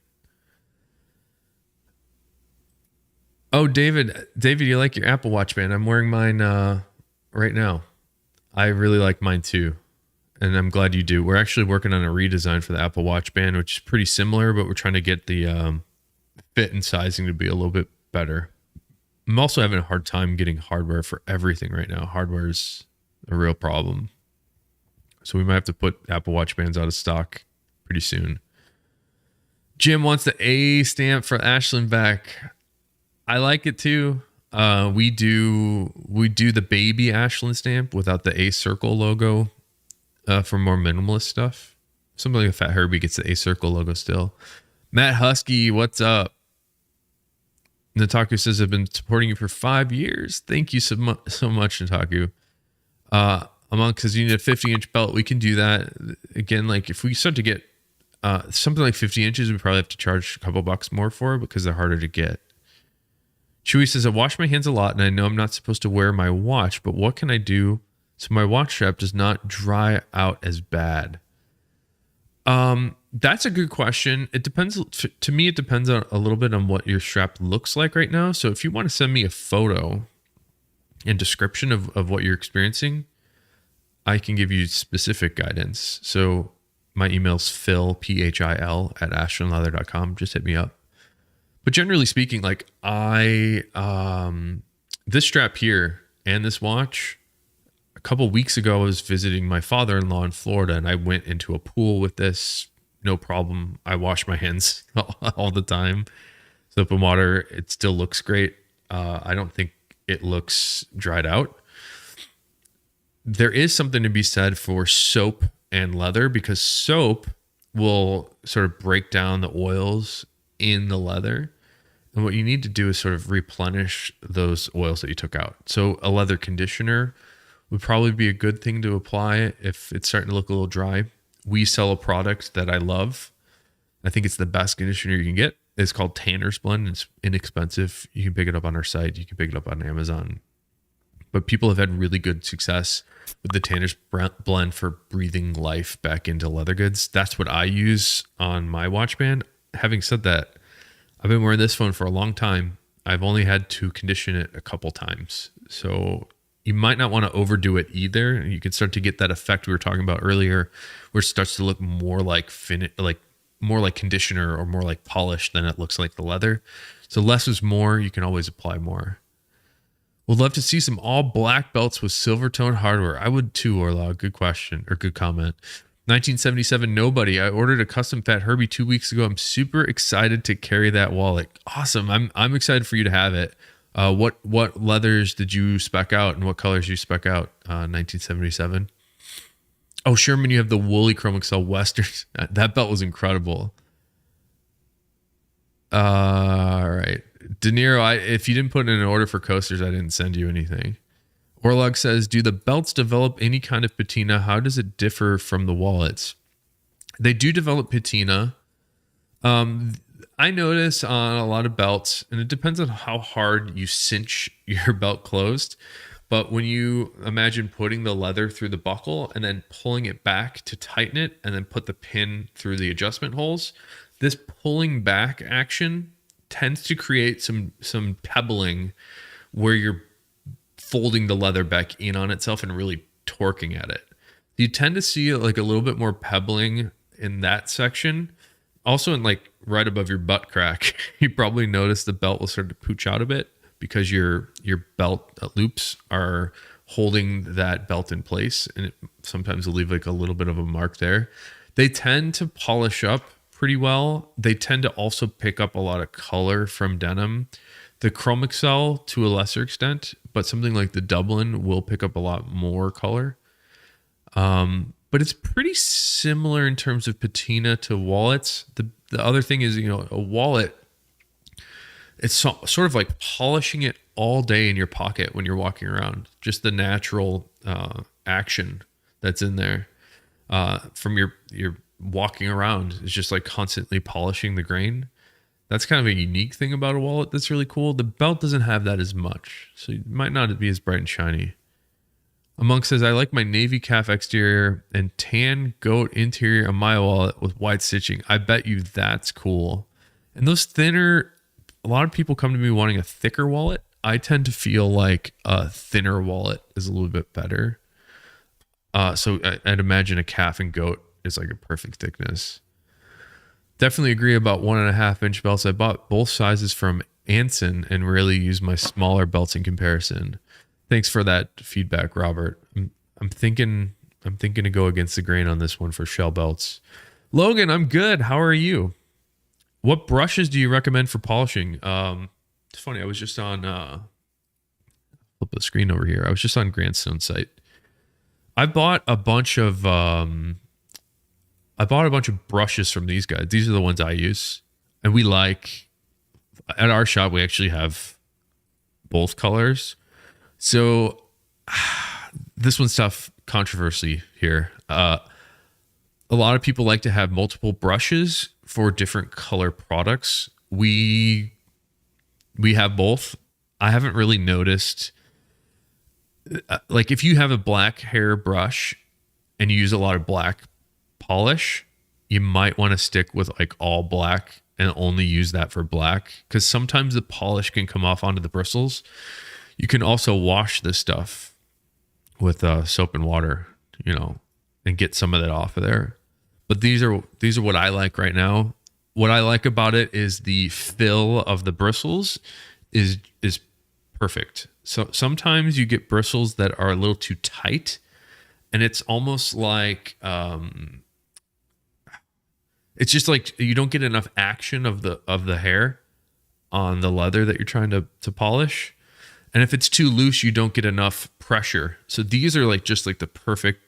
Oh, David, you like your Apple Watch band? I'm wearing mine right now. I really like mine too, and I'm glad you do. We're actually working on a redesign for the Apple Watch band, which is pretty similar, but we're trying to get the fit and sizing to be a little bit better. I'm also having a hard time getting hardware for everything right now. Hardware is a real problem. So we might have to put Apple Watch bands out of stock pretty soon. Jim wants the A stamp for Ashland back. I like it too. We do the baby Ashland stamp without the A circle logo for more minimalist stuff. Something like Fat Herbie gets the A circle logo still. Matt Husky, what's up? Nataku says, I've been supporting you for 5 years. Thank you so much, Nataku. Among, because you need a 50-inch belt, we can do that. Again, like if we start to get something like 50 inches, we probably have to charge a couple bucks more for it because they're harder to get. Chewy says, I wash my hands a lot and I know I'm not supposed to wear my watch, but what can I do so my watch strap does not dry out as bad? That's a good question. It depends. To me, it depends on a little bit on what your strap looks like right now. So if you want to send me a photo and description of what you're experiencing, I can give you specific guidance. So my email's phil, PHIL, at ashlandleather.com. Just hit me up. But generally speaking, like this strap here and this watch, a couple weeks ago, I was visiting my father-in-law in Florida and I went into a pool with this, no problem. I wash my hands all the time. Soap and water, it still looks great. I don't think it looks dried out. There is something to be said for soap and leather because soap will sort of break down the oils in the leather. And what you need to do is sort of replenish those oils that you took out. So a leather conditioner would probably be a good thing to apply if it's starting to look a little dry. We sell a product that I love. I think it's the best conditioner you can get. It's called Tanner's Blend. It's inexpensive. You can pick it up on our site. You can pick it up on Amazon. But people have had really good success with the Tanner's Blend for breathing life back into leather goods. That's what I use on my watch band. Having said that, I've been wearing this phone for a long time. I've only had to condition it a couple times. So you might not want to overdo it either. You can start to get that effect we were talking about earlier, where it starts to look more like more like conditioner or more like polish than it looks like the leather. So less is more. You can always apply more. Would love to see some all black belts with silver tone hardware. I would too, Orlog. Good question or good comment. 1977 nobody. I ordered a custom Fat Herbie 2 weeks ago. I'm super excited to carry that wallet. Awesome. I'm excited for you to have it. What leathers did you spec out and what colors you spec out? 1977. Oh, Sherman, you have the woolly Chrome Excel Westerns. That belt was incredible. All right. De Niro, if you didn't put in an order for coasters, I didn't send you anything. Orlog says, do the belts develop any kind of patina? How does it differ from the wallets? They do develop patina. I notice on a lot of belts, and it depends on how hard you cinch your belt closed, but when you imagine putting the leather through the buckle and then pulling it back to tighten it and then put the pin through the adjustment holes, this pulling back action tends to create some pebbling where you're folding the leather back in on itself and really torquing at it. You tend to see like a little bit more pebbling in that section. Also in like right above your butt crack, you probably notice the belt will start to pooch out a bit because your belt loops are holding that belt in place, and it sometimes will leave like a little bit of a mark there. They tend to polish up pretty well. They tend to also pick up a lot of color from denim. The Chrome Excel to a lesser extent, but something like the Dublin will pick up a lot more color. But it's pretty similar in terms of patina to wallets. The other thing is, a wallet, It's sort of like polishing it all day in your pocket when you're walking around. Just the natural action that's in there from your walking around is just like constantly polishing the grain. That's kind of a unique thing about a wallet that's really cool. The belt doesn't have that as much, so it might not be as bright and shiny. Among says, I like my navy calf exterior and tan goat interior on my wallet with white stitching. I bet you that's cool. And those thinner, a lot of people come to me wanting a thicker wallet. I tend to feel like a thinner wallet is a little bit better. So I'd imagine a calf and goat is like a perfect thickness. Definitely agree about 1.5 inch belts. I bought both sizes from Anson and rarely use my smaller belts in comparison. Thanks for that feedback, Robert. I'm thinking to go against the grain on this one for shell belts. Logan, I'm good. How are you? What brushes do you recommend for polishing? It's funny. I was just on flip the screen over here. I was just on Grandstone's site. I bought a bunch of brushes from these guys. These are the ones I use, and we like at our shop. We actually have both colors. So this one's tough controversy here. A lot of people like to have multiple brushes for different color products. We have both. I haven't really noticed, like if you have a black hair brush and you use a lot of black polish, you might want to stick with like all black and only use that for black, because sometimes the polish can come off onto the bristles. You can also wash this stuff with soap and water, and get some of that off of there. But these are what I like right now. What I like about it is the fill of the bristles is perfect. So sometimes you get bristles that are a little too tight, and it's almost like it's just like you don't get enough action of the hair on the leather that you're trying to polish. And if it's too loose, you don't get enough pressure. So these are like just like the perfect,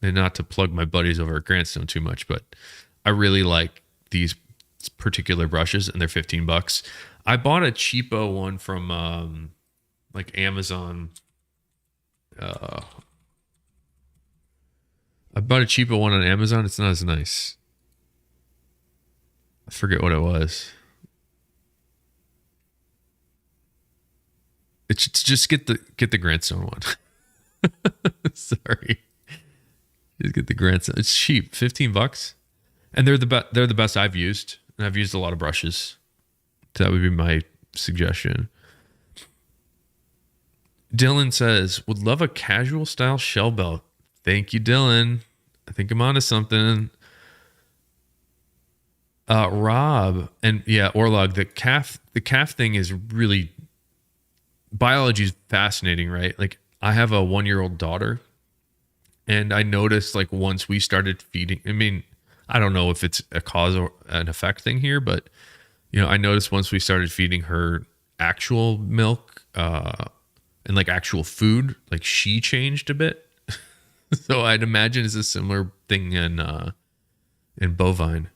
and not to plug my buddies over at Grandstone too much, but I really like these particular brushes, and they're $15. I bought a cheapo one from like Amazon. I bought a cheapo one on Amazon. It's not as nice. I forget what it was. It's just get the Grandstone one. Sorry, just get the Grandstone. It's cheap, $15, and they're the best I've used, and I've used a lot of brushes. So that would be my suggestion. Dylan says, would love a casual style shell belt. Thank you, Dylan. I think I'm onto something. Rob and Orlog, the calf thing is really, biology is fascinating, right? Like I have a 1-year-old daughter, and I noticed like once we started feeding, I mean, I don't know if it's a cause or an effect thing here, but I noticed once we started feeding her actual milk and like actual food, like she changed a bit. So I'd imagine it's a similar thing in bovine.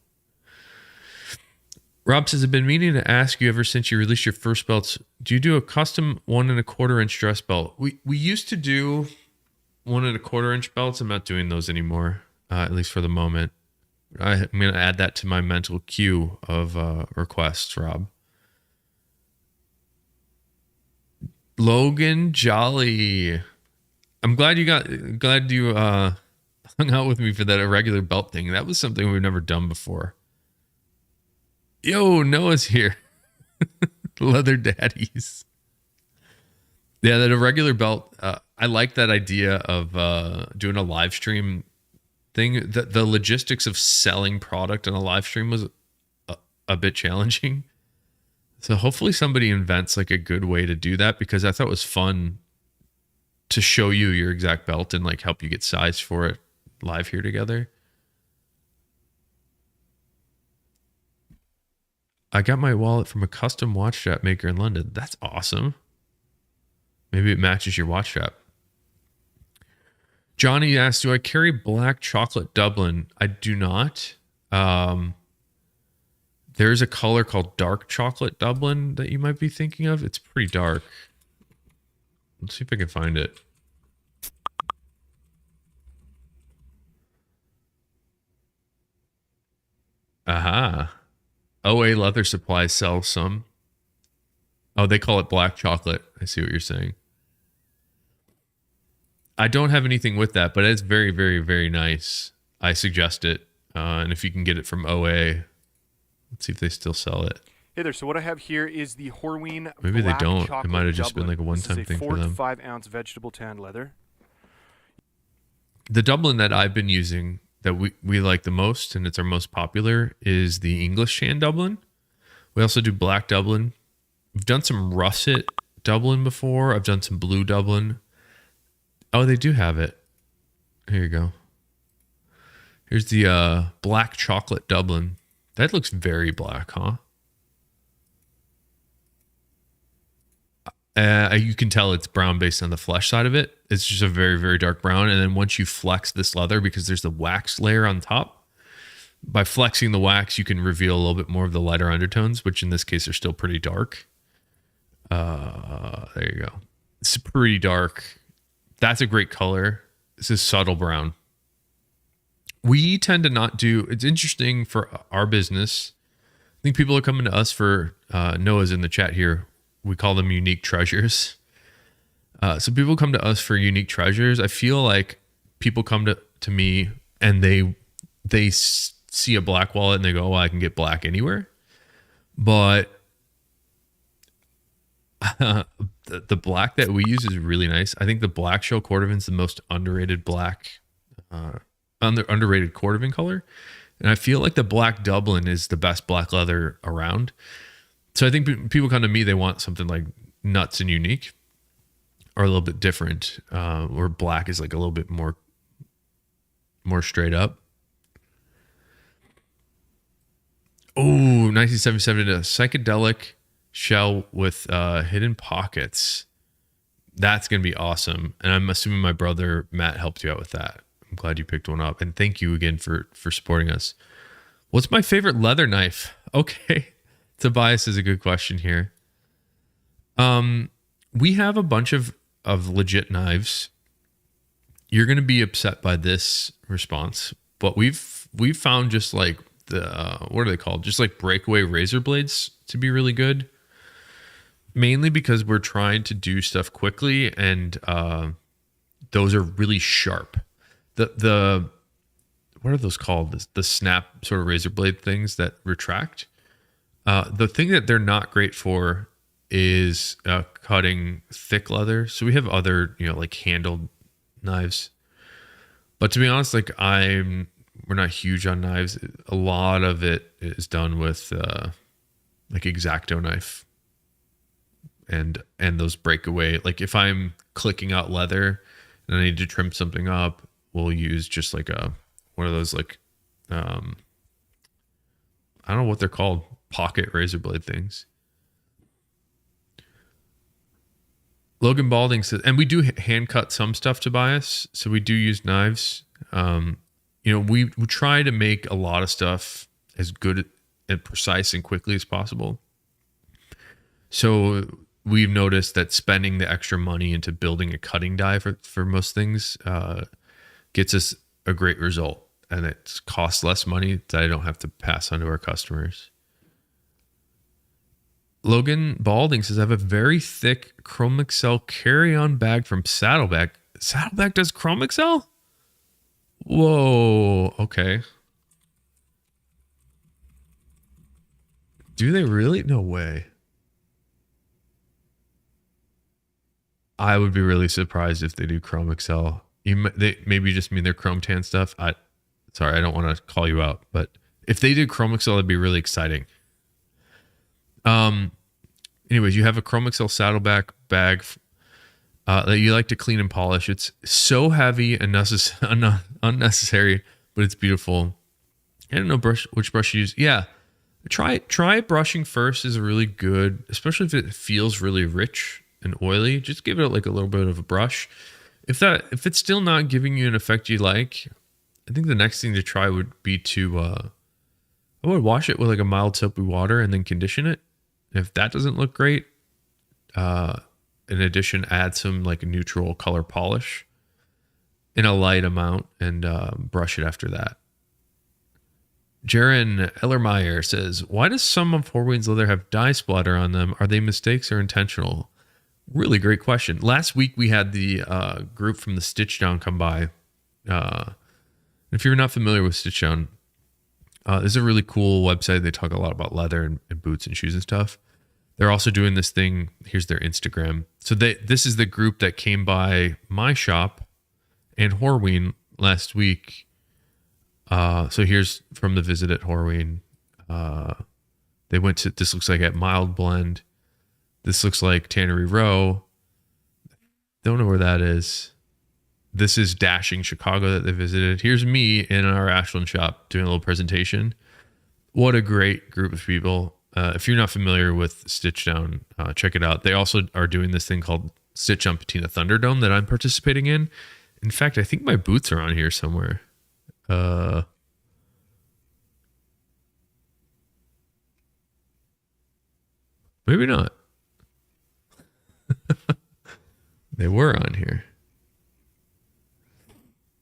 Rob says, I've been meaning to ask you ever since you released your first belts. Do you do a custom 1.25 inch dress belt? We used to do 1.25 inch belts. I'm not doing those anymore, at least for the moment. I'm going to add that to my mental queue of requests, Rob. Logan Jolly. I'm glad you hung out with me for that irregular belt thing. That was something we've never done before. Yo, Noah's here. Leather daddies. Yeah, that irregular belt. I like that idea of doing a live stream thing. The logistics of selling product on a live stream was a bit challenging. So hopefully somebody invents like a good way to do that, because I thought it was fun to show you your exact belt and like help you get sized for it live here together. I got my wallet from a custom watch strap maker in London. That's awesome. Maybe it matches your watch strap. Johnny asked, do I carry black chocolate Dublin? I do not. There's a color called dark chocolate Dublin that you might be thinking of. It's pretty dark. Let's see if I can find it. Aha. OA Leather Supply sells some. Oh, they call it black chocolate. I see what you're saying. I don't have anything with that, but it's very, very, very nice. I suggest it. And if you can get it from OA, let's see if they still sell it. Hey there, so what I have here is the Horween Maybe they Black don't. It Chocolate might have just been Dublin. like a one-time thing for them. This is a 4 to 5 ounce vegetable tan leather. The Dublin that I've been using that we like the most, and it's our most popular, is the English tan Dublin. We also do black Dublin. We've done some russet Dublin before. I've done some blue Dublin. Oh, they do have it. Here you go. Here's the black chocolate Dublin. That looks very black, huh? You can tell it's brown based on the flesh side of it. It's just a very, very dark brown. And then once you flex this leather, because there's the wax layer on top, by flexing the wax, you can reveal a little bit more of the lighter undertones, which in this case are still pretty dark. There you go. It's pretty dark. That's a great color. This is subtle brown. We tend to not do, it's interesting for our business. I think people are coming to us for, Noah's in the chat here. We call them unique treasures. So people come to us for unique treasures. I feel like people come to me and they see a black wallet and they go, oh, I can get black anywhere. But the black that we use is really nice. I think the black shell cordovan is the most underrated black, underrated cordovan color. And I feel like the black Dublin is the best black leather around. So I think people come to me, they want something like nuts and unique or a little bit different, or black is like a little bit more straight up. Oh, 1977, a psychedelic shell with hidden pockets. That's going to be awesome. And I'm assuming my brother Matt helped you out with that. I'm glad you picked one up. And thank you again for supporting us. What's my favorite leather knife? Okay. Tobias is a good question here. We have a bunch of legit knives. You're going to be upset by this response, but we've found just like the, what are they called? Just like breakaway razor blades to be really good. Mainly because we're trying to do stuff quickly and those are really sharp. The what are those called? The snap sort of razor blade things that retract. The thing that they're not great for is cutting thick leather. So we have other, like handled knives. But to be honest, like we're not huge on knives. A lot of it is done with like X-Acto knife and those breakaway. Like if I'm clicking out leather and I need to trim something up, we'll use just like one of those like I don't know what they're called. Pocket razor blade things. Logan Balding says, and we do hand cut some stuff, Tobias. So we do use knives. We try to make a lot of stuff as good and precise and quickly as possible. So we've noticed that spending the extra money into building a cutting die for most things gets us a great result. And it costs less money that I don't have to pass on to our customers. Logan Balding says, I have a very thick Chrome Excel carry-on bag from Saddleback. Saddleback does Chrome Excel? Whoa, okay. Do they really? No way. I would be really surprised if they do Chrome Excel. They maybe just mean their Chrome Tan stuff. Sorry, I don't want to call you out, but if they did Chrome Excel, that'd be really exciting. Anyways, you have a Chrome Excel Saddleback bag that you like to clean and polish. It's so heavy and unnecessary, but it's beautiful. I don't know which brush you use. Yeah, try brushing first is really good, especially if it feels really rich and oily. Just give it like a little bit of a brush. If it's still not giving you an effect you like, I think the next thing to try would be to I would wash it with like a mild soapy water and then condition it. If that doesn't look great, in addition, add some like neutral color polish in a light amount and brush it after that. Jaron Ellermeyer says, why does some of Horween's leather have dye splatter on them? Are they mistakes or intentional? Really great question. Last week we had the group from the Stitch Down come by. If you're not familiar with Stitch Down, this is a really cool website. They talk a lot about leather and boots and shoes and stuff. They're also doing this thing. Here's their Instagram. So this is the group that came by my shop and Horween last week. So here's from the visit at Horween. They went to, this looks like at Mild Blend. This looks like Tannery Row. Don't know where that is. This is Dashing Chicago that they visited. Here's me in our Ashland shop doing a little presentation. What a great group of people. If you're not familiar with Stitch Down, check it out. They also are doing this thing called Stitch on Patina Thunderdome that I'm participating in. In fact, I think my boots are on here somewhere. Maybe not. They were on here.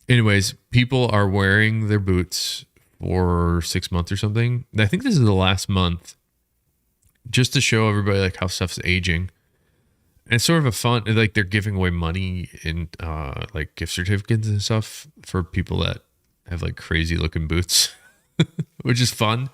Anyways, people are wearing their boots for 6 months or something. I think this is the last month, just to show everybody like how stuff's aging. And it's sort of a fun, like they're giving away money and like gift certificates and stuff for people that have like crazy looking boots, which is fun.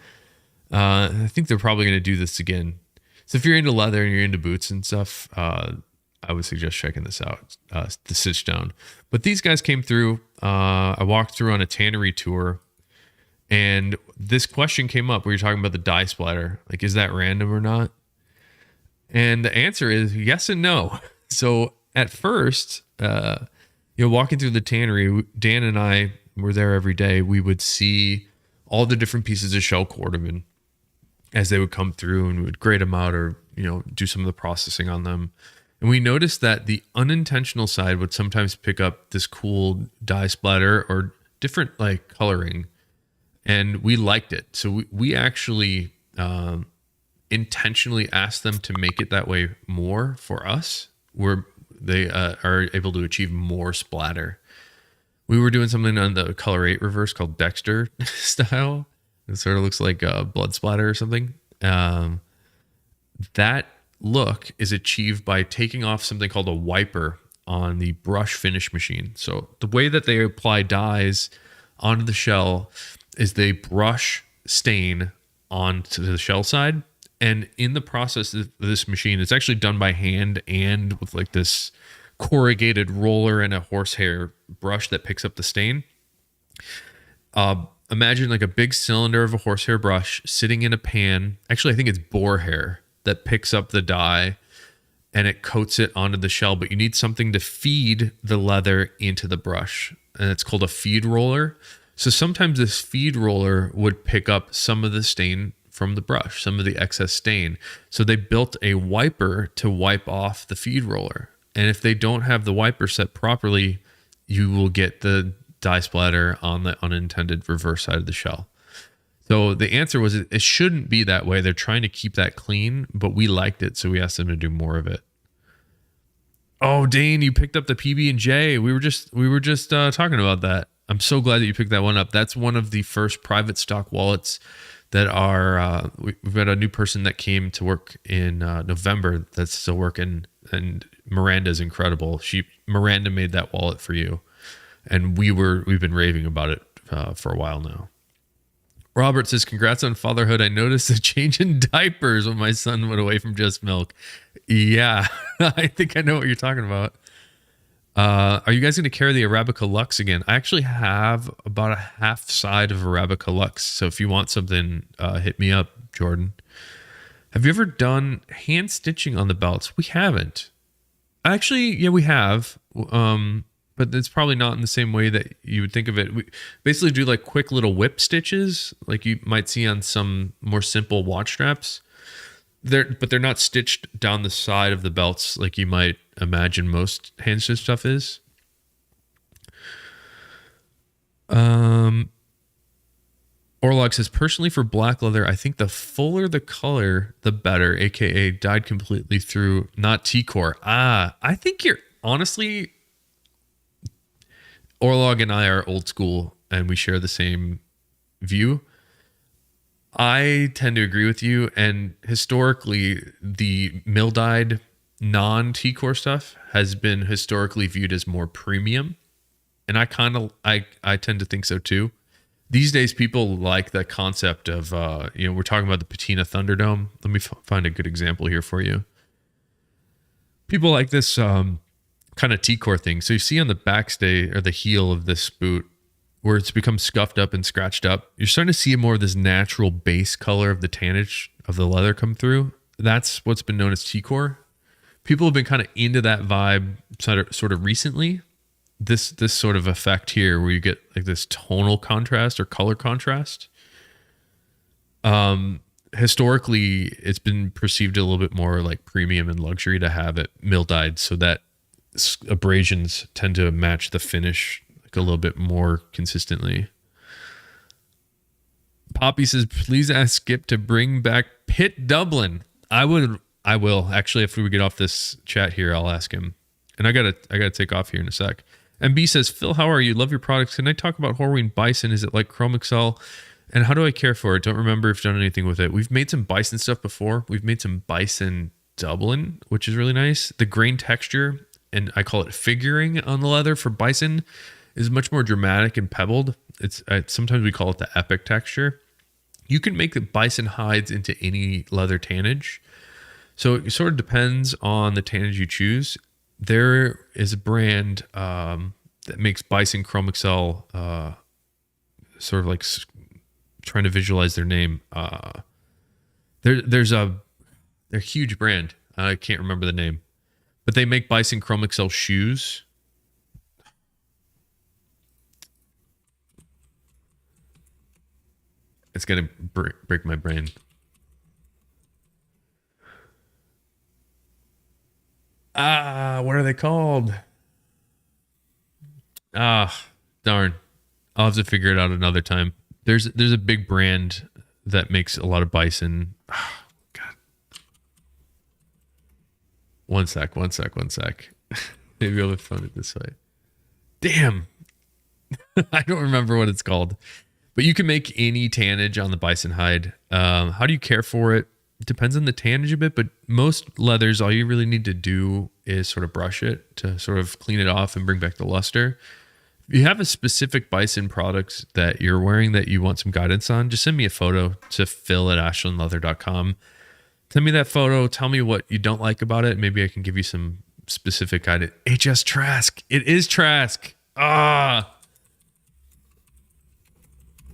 I think they're probably going to do this again. So if you're into leather and you're into boots and stuff, I would suggest checking this out, the Stitch Down. But these guys came through. I walked through on a tannery tour, and this question came up where you're talking about the dye splatter. Like, is that random or not? And the answer is yes and no. So at first, walking through the tannery, Dan and I were there every day. We would see all the different pieces of shell cordovan as they would come through, and we would grade them out or, do some of the processing on them. And we noticed that the unintentional side would sometimes pick up this cool dye splatter or different like coloring. And we liked it. So we actually intentionally asked them to make it that way more for us, where they are able to achieve more splatter. We were doing something on the Color 8 reverse called Dexter style. It sort of looks like a blood splatter or something. That look is achieved by taking off something called a wiper on the brush finish machine. So the way that they apply dyes onto the shell is they brush stain onto the shell side. And in the process of this machine, it's actually done by hand and with like this corrugated roller and a horsehair brush that picks up the stain. Imagine like a big cylinder of a horsehair brush sitting in a pan. Actually, I think it's boar hair that picks up the dye and it coats it onto the shell. But you need something to feed the leather into the brush, and it's called a feed roller. So sometimes this feed roller would pick up some of the stain from the brush, some of the excess stain. So they built a wiper to wipe off the feed roller. And if they don't have the wiper set properly, you will get the dye splatter on the unintended reverse side of the shell. So the answer was it shouldn't be that way. They're trying to keep that clean, but we liked it, so we asked them to do more of it. Oh, Dane, you picked up the PB&J. We were just talking about that. I'm so glad that you picked that one up. That's one of the first private stock wallets that are. We've got a new person that came to work in November that's still working, and Miranda's incredible. Miranda made that wallet for you, and we've been raving about it for a while now. Robert says, congrats on fatherhood. I noticed a change in diapers when my son went away from just milk. Yeah, I think I know what you're talking about. Are you guys going to carry the Arabica Lux again? I actually have about a half side of Arabica Lux. So if you want something, hit me up, Jordan. Have you ever done hand stitching on the belts? We haven't. Actually, yeah, we have. But it's probably not in the same way that you would think of it. We basically do like quick little whip stitches, like you might see on some more simple watch straps. But they're not stitched down the side of the belts like you might imagine most hand stitch stuff is. Orlog says, personally for black leather, I think the fuller the color, the better, aka dyed completely through, not T-core. I think you're honestly, Orlog and I are old school and we share the same view. I tend to agree with you. And historically, the mill dyed non T-core stuff has been historically viewed as more premium. And I tend to think so too. These days, people like the concept of, we're talking about the patina Thunderdome. Let me find a good example here for you. People like this kind of T-core thing. So you see on the backstay or the heel of this boot where it's become scuffed up and scratched up, you're starting to see more of this natural base color of the tannage of the leather come through. That's what's been known as T-core. People have been kind of into that vibe sort of recently. This sort of effect here where you get like this tonal contrast or color contrast. Historically, it's been perceived a little bit more like premium and luxury to have it mill dyed, so that abrasions tend to match the finish like a little bit more consistently. Poppy says, please ask Skip to bring back Pit Dublin. I will actually, if we get off this chat here, I'll ask him. And I gotta take off here in a sec. And B says, Phil, how are you? Love your products. Can I talk about Horween Bison? Is it like Chrome Excel? And how do I care for it? Don't remember if I've done anything with it. We've made some Bison stuff before. We've made some Bison Dublin, which is really nice. The grain texture, and I call it figuring on the leather for Bison, is much more dramatic and pebbled. It's sometimes we call it the epic texture. You can make the Bison hides into any leather tannage. So it sort of depends on the tannage you choose. There is a brand that makes Bison Chrome Excel, sort of like trying to visualize their name. They're a huge brand. I can't remember the name, but they make Bison Chrome Excel shoes. It's gonna break my brain. What are they called? Darn. I'll have to figure it out another time. There's a big brand that makes a lot of Bison. Oh, God. One sec. Maybe I'll find it this way. Damn. I don't remember what it's called. But you can make any tannage on the Bison hide. How do you care for it? It depends on the tannage a bit, but most leathers, all you really need to do is sort of brush it to sort of clean it off and bring back the luster. If you have a specific Bison product that you're wearing that you want some guidance on, just send me a photo to phil@ashlandleather.com. Send me that photo. Tell me what you don't like about it. Maybe I can give you some specific guidance. HS Trask. It is Trask.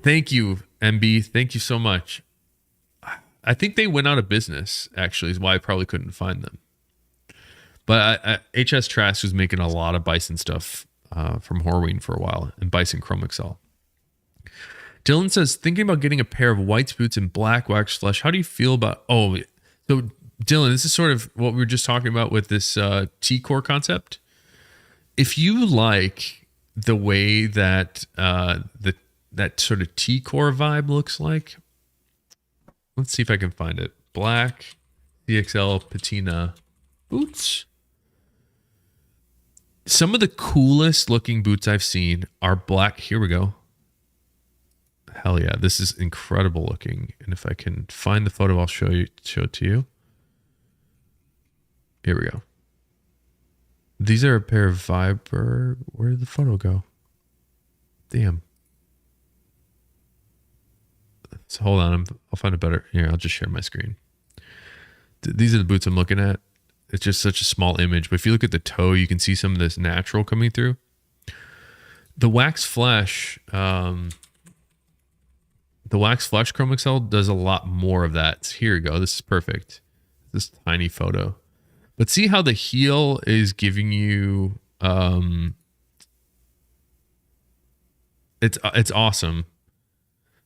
Thank you, MB. Thank you so much. I think they went out of business, actually, is why I probably couldn't find them. But HS Trask was making a lot of Bison stuff from Horween for a while, and Bison Chrome Excel. Dylan says, thinking about getting a pair of whites boots and black wax flesh. How do you feel about... Oh, so Dylan, this is sort of what we were just talking about with this T-core concept. If you like the way that that sort of T-core vibe looks like, let's see if I can find it. Black CXL patina boots. Some of the coolest looking boots I've seen are black. Here we go. Hell yeah, this is incredible looking. And if I can find the photo, I'll show it to you. Here we go. These are a pair of Viber. Where did the photo go? Damn. So hold on, I'll find a better. Here, I'll just share my screen. These are the boots I'm looking at. It's just such a small image, but if you look at the toe, you can see some of this natural coming through. The wax flesh, Chrome Excel does a lot more of that. So here we go. This is perfect. This tiny photo, but see how the heel is giving you. It's awesome.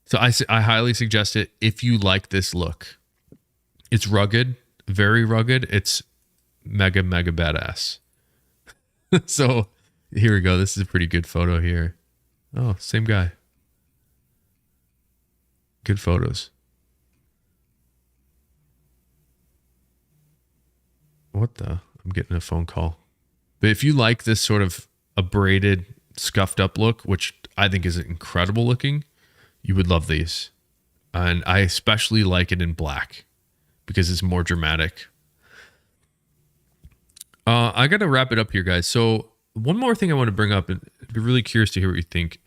So I highly suggest it if you like this look. It's rugged, very rugged. It's mega badass. So here we go. This is a pretty good photo here. Oh, same guy. Good photos. What the? I'm getting a phone call. But if you like this sort of abraded, scuffed up look, which I think is incredible looking, you would love these. And I especially like it in black because it's more dramatic. I got to wrap it up here, guys. So one more thing I want to bring up, and I'd be really curious to hear what you think.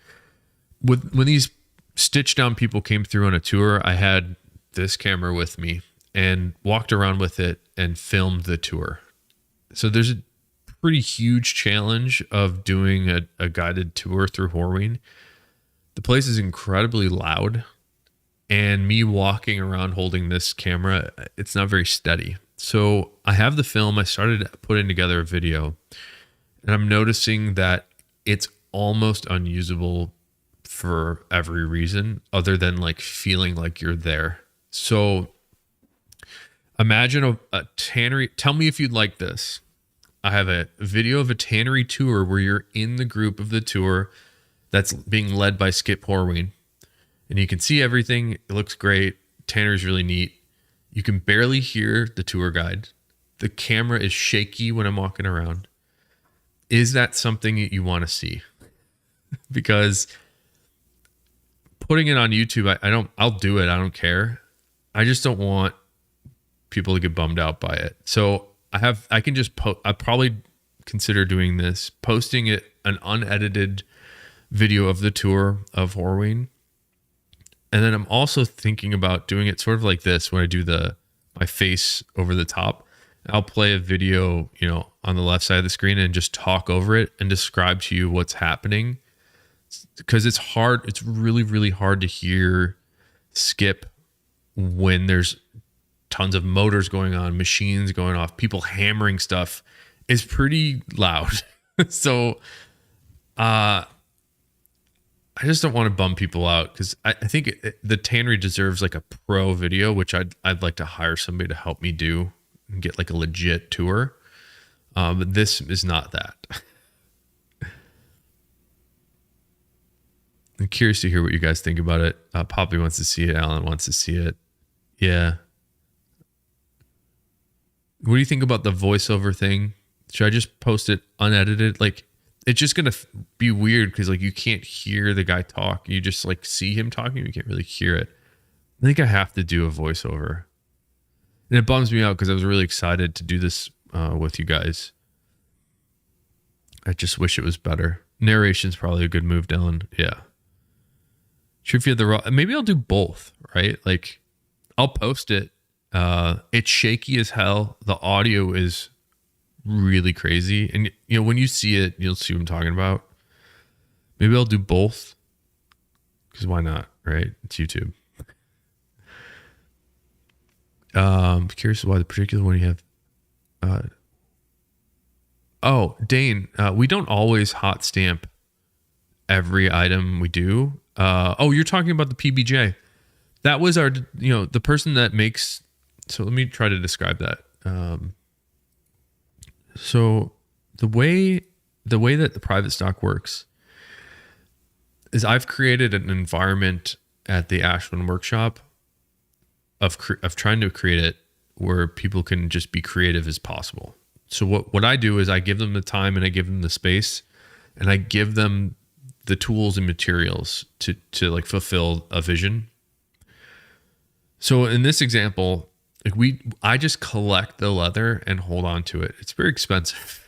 When these stitched down people came through on a tour, I had this camera with me and walked around with it and filmed the tour. So there's a pretty huge challenge of doing a guided tour through Horween. The place is incredibly loud, and me walking around holding this camera, it's not very steady. So I have the film. I started putting together a video, and I'm noticing that it's almost unusable for every reason other than like feeling like you're there. So imagine a tannery. Tell me if you'd like this. I have a video of a tannery tour where you're in the group of the tour that's being led by Skip Horween. And you can see everything. It looks great. Tannery's really neat. You can barely hear the tour guide. The camera is shaky when I'm walking around. Is that something that you want to see? Because putting it on YouTube, I'll do it. I don't care. I just don't want people to get bummed out by it. So I can just I probably consider doing this, posting it, an unedited video of the tour of Horween. And then I'm also thinking about doing it sort of like this when I do my face over the top. I'll play a video, on the left side of the screen and just talk over it and describe to you what's happening. Because it's hard. It's really, really hard to hear Skip when there's tons of motors going on, machines going off, people hammering stuff. Is pretty loud. So I just don't want to bum people out, because I think the tannery deserves like a pro video, which I'd like to hire somebody to help me do and get like a legit tour. But this is not that. I'm curious to hear what you guys think about it. Poppy wants to see it. Alan wants to see it. Yeah. What do you think about the voiceover thing? Should I just post it unedited? Like, it's just going to be weird because like you can't hear the guy talk. You just like see him talking. You can't really hear it. I think I have to do a voiceover. And it bums me out because I was really excited to do this with you guys. I just wish it was better. Narration's probably a good move, Dylan. Yeah. Sure, if you have the raw, maybe I'll do both, right? Like, I'll post it. It's shaky as hell. The audio is really crazy. And, when you see it, you'll see what I'm talking about. Maybe I'll do both. Because why not, right? It's YouTube. I'm curious why the particular one you have. Dane, we don't always hot stamp every item we do. You're talking about the PBJ. That was our, the person that makes. So let me try to describe that. So the way that the private stock works is I've created an environment at the Ashland workshop of trying to create it where people can just be creative as possible. So what I do is I give them the time and I give them the space and I give them the tools and materials to like fulfill a vision. So in this example, like I just collect the leather and hold on to it. It's very expensive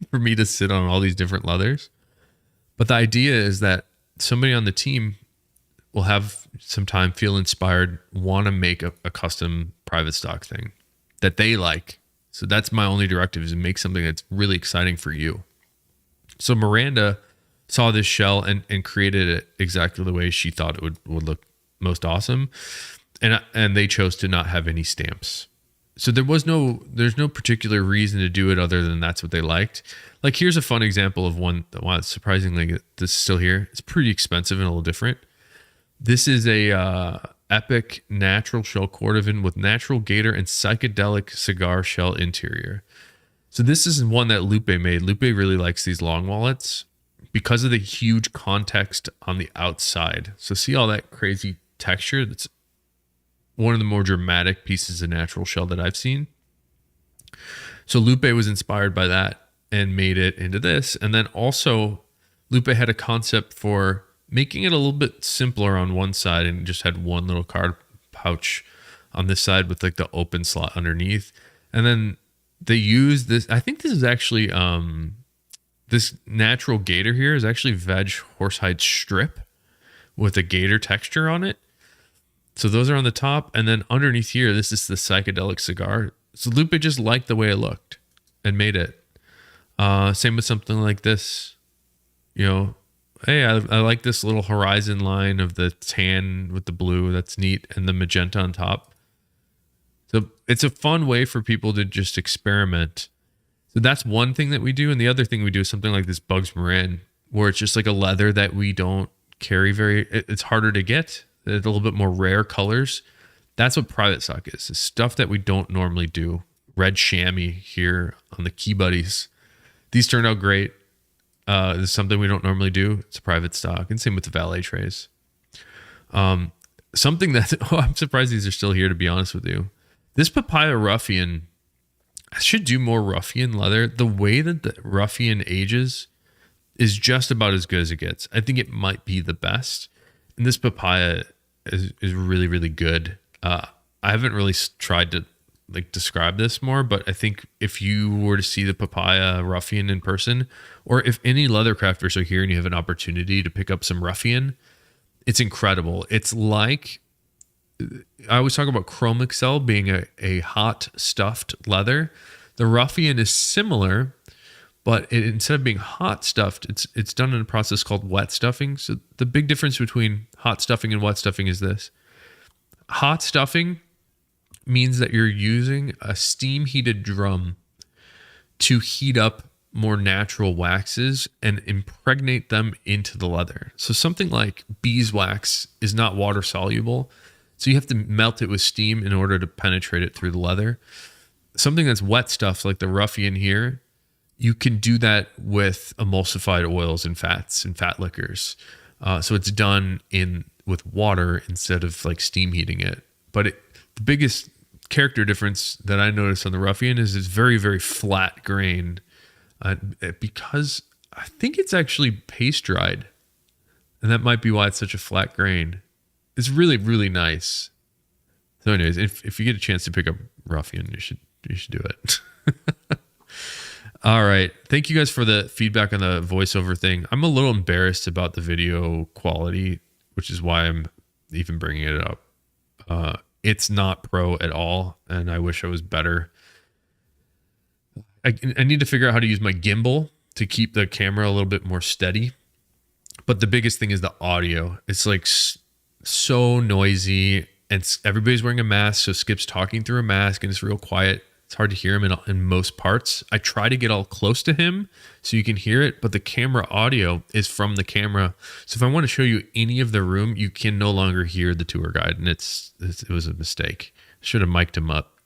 for me to sit on all these different leathers. But the idea is that somebody on the team will have some time, feel inspired, want to make a custom private stock thing that they like. So that's my only directive, is to make something that's really exciting for you. So Miranda saw this shell and created it exactly the way she thought it would look most awesome. And they chose to not have any stamps. So there's no particular reason to do it other than that's what they liked. Like, here's a fun example of one that, surprisingly, this is still here. It's pretty expensive and a little different. This is a epic natural shell cordovan with natural gator and psychedelic cigar shell interior. So this is one that Lupe made. Lupe really likes these long wallets because of the huge context on the outside. So see all that crazy texture? one of the more dramatic pieces of natural shell that I've seen. So Lupe was inspired by that and made it into this. And then also Lupe had a concept for making it a little bit simpler on one side and just had one little card pouch on this side with like the open slot underneath. And then they used this, I think this is actually, this natural gator here is actually veg horsehide strip with a gator texture on it. So those are on the top. And then underneath here, this is the psychedelic cigar. So Lupe just liked the way it looked and made it. Same with something like this. You know, hey, I like this little horizon line of the tan with the blue. That's neat. And the magenta on top. So it's a fun way for people to just experiment. So that's one thing that we do. And the other thing we do is something like this Bugs Marin, where it's just like a leather that we don't carry it's harder to get. It's a little bit more rare colors. That's what private stock is. It's stuff that we don't normally do. Red chamois here on the Key Buddies. These turned out great. This is something we don't normally do. It's a private stock. And same with the valet trays. Something that, I'm surprised these are still here, to be honest with you. This Papaya Ruffian, I should do more Ruffian leather. The way that the Ruffian ages is just about as good as it gets. I think it might be the best. And this Papaya is really, really good. I haven't really tried to like describe this more, but I think if you were to see the Papaya Ruffian in person, or if any leather crafters are here and you have an opportunity to pick up some Ruffian, it's incredible. It's like, I always talk about Chrome Excel being a hot stuffed leather. The Ruffian is similar, but instead of being hot stuffed, it's done in a process called wet stuffing. So the big difference between hot stuffing and wet stuffing is this. Hot stuffing means that you're using a steam heated drum to heat up more natural waxes and impregnate them into the leather. So something like beeswax is not water soluble. So you have to melt it with steam in order to penetrate it through the leather. Something that's wet stuff like the Ruffian here, you can do that with emulsified oils and fats and fat liquors. So it's done with water instead of like steam heating it. But the biggest character difference that I noticed on the Ruffian is it's very, very flat grained because I think it's actually paste dried. And that might be why it's such a flat grain. It's really, really nice. So anyways, if you get a chance to pick up Ruffian, you should do it. All right. Thank you guys for the feedback on the voiceover thing. I'm a little embarrassed about the video quality, which is why I'm even bringing it up. It's not pro at all, and I wish I was better. I need to figure out how to use my gimbal to keep the camera a little bit more steady. But the biggest thing is the audio. It's like so noisy, and everybody's wearing a mask, so Skip's talking through a mask, and it's real quiet. It's hard to hear him in most parts. I try to get all close to him so you can hear it, but the camera audio is from the camera. So if I want to show you any of the room, you can no longer hear the tour guide, and it was a mistake. Should have mic'd him up.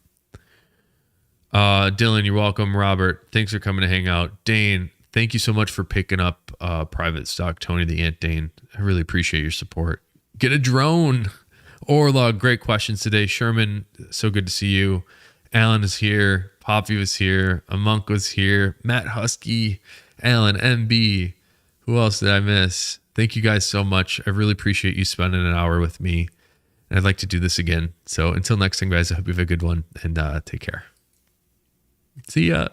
Dylan, you're welcome. Robert, thanks for coming to hang out. Dane, thank you so much for picking up private stock. Tony the Ant Dane, I really appreciate your support. Get a drone. Orla, great questions today. Sherman, so good to see you. Alan is here. Poppy was here. A Monk was here. Matt Husky. Alan, MB. Who else did I miss? Thank you guys so much. I really appreciate you spending an hour with me. And I'd like to do this again. So until next time, guys, I hope you have a good one and take care. See ya.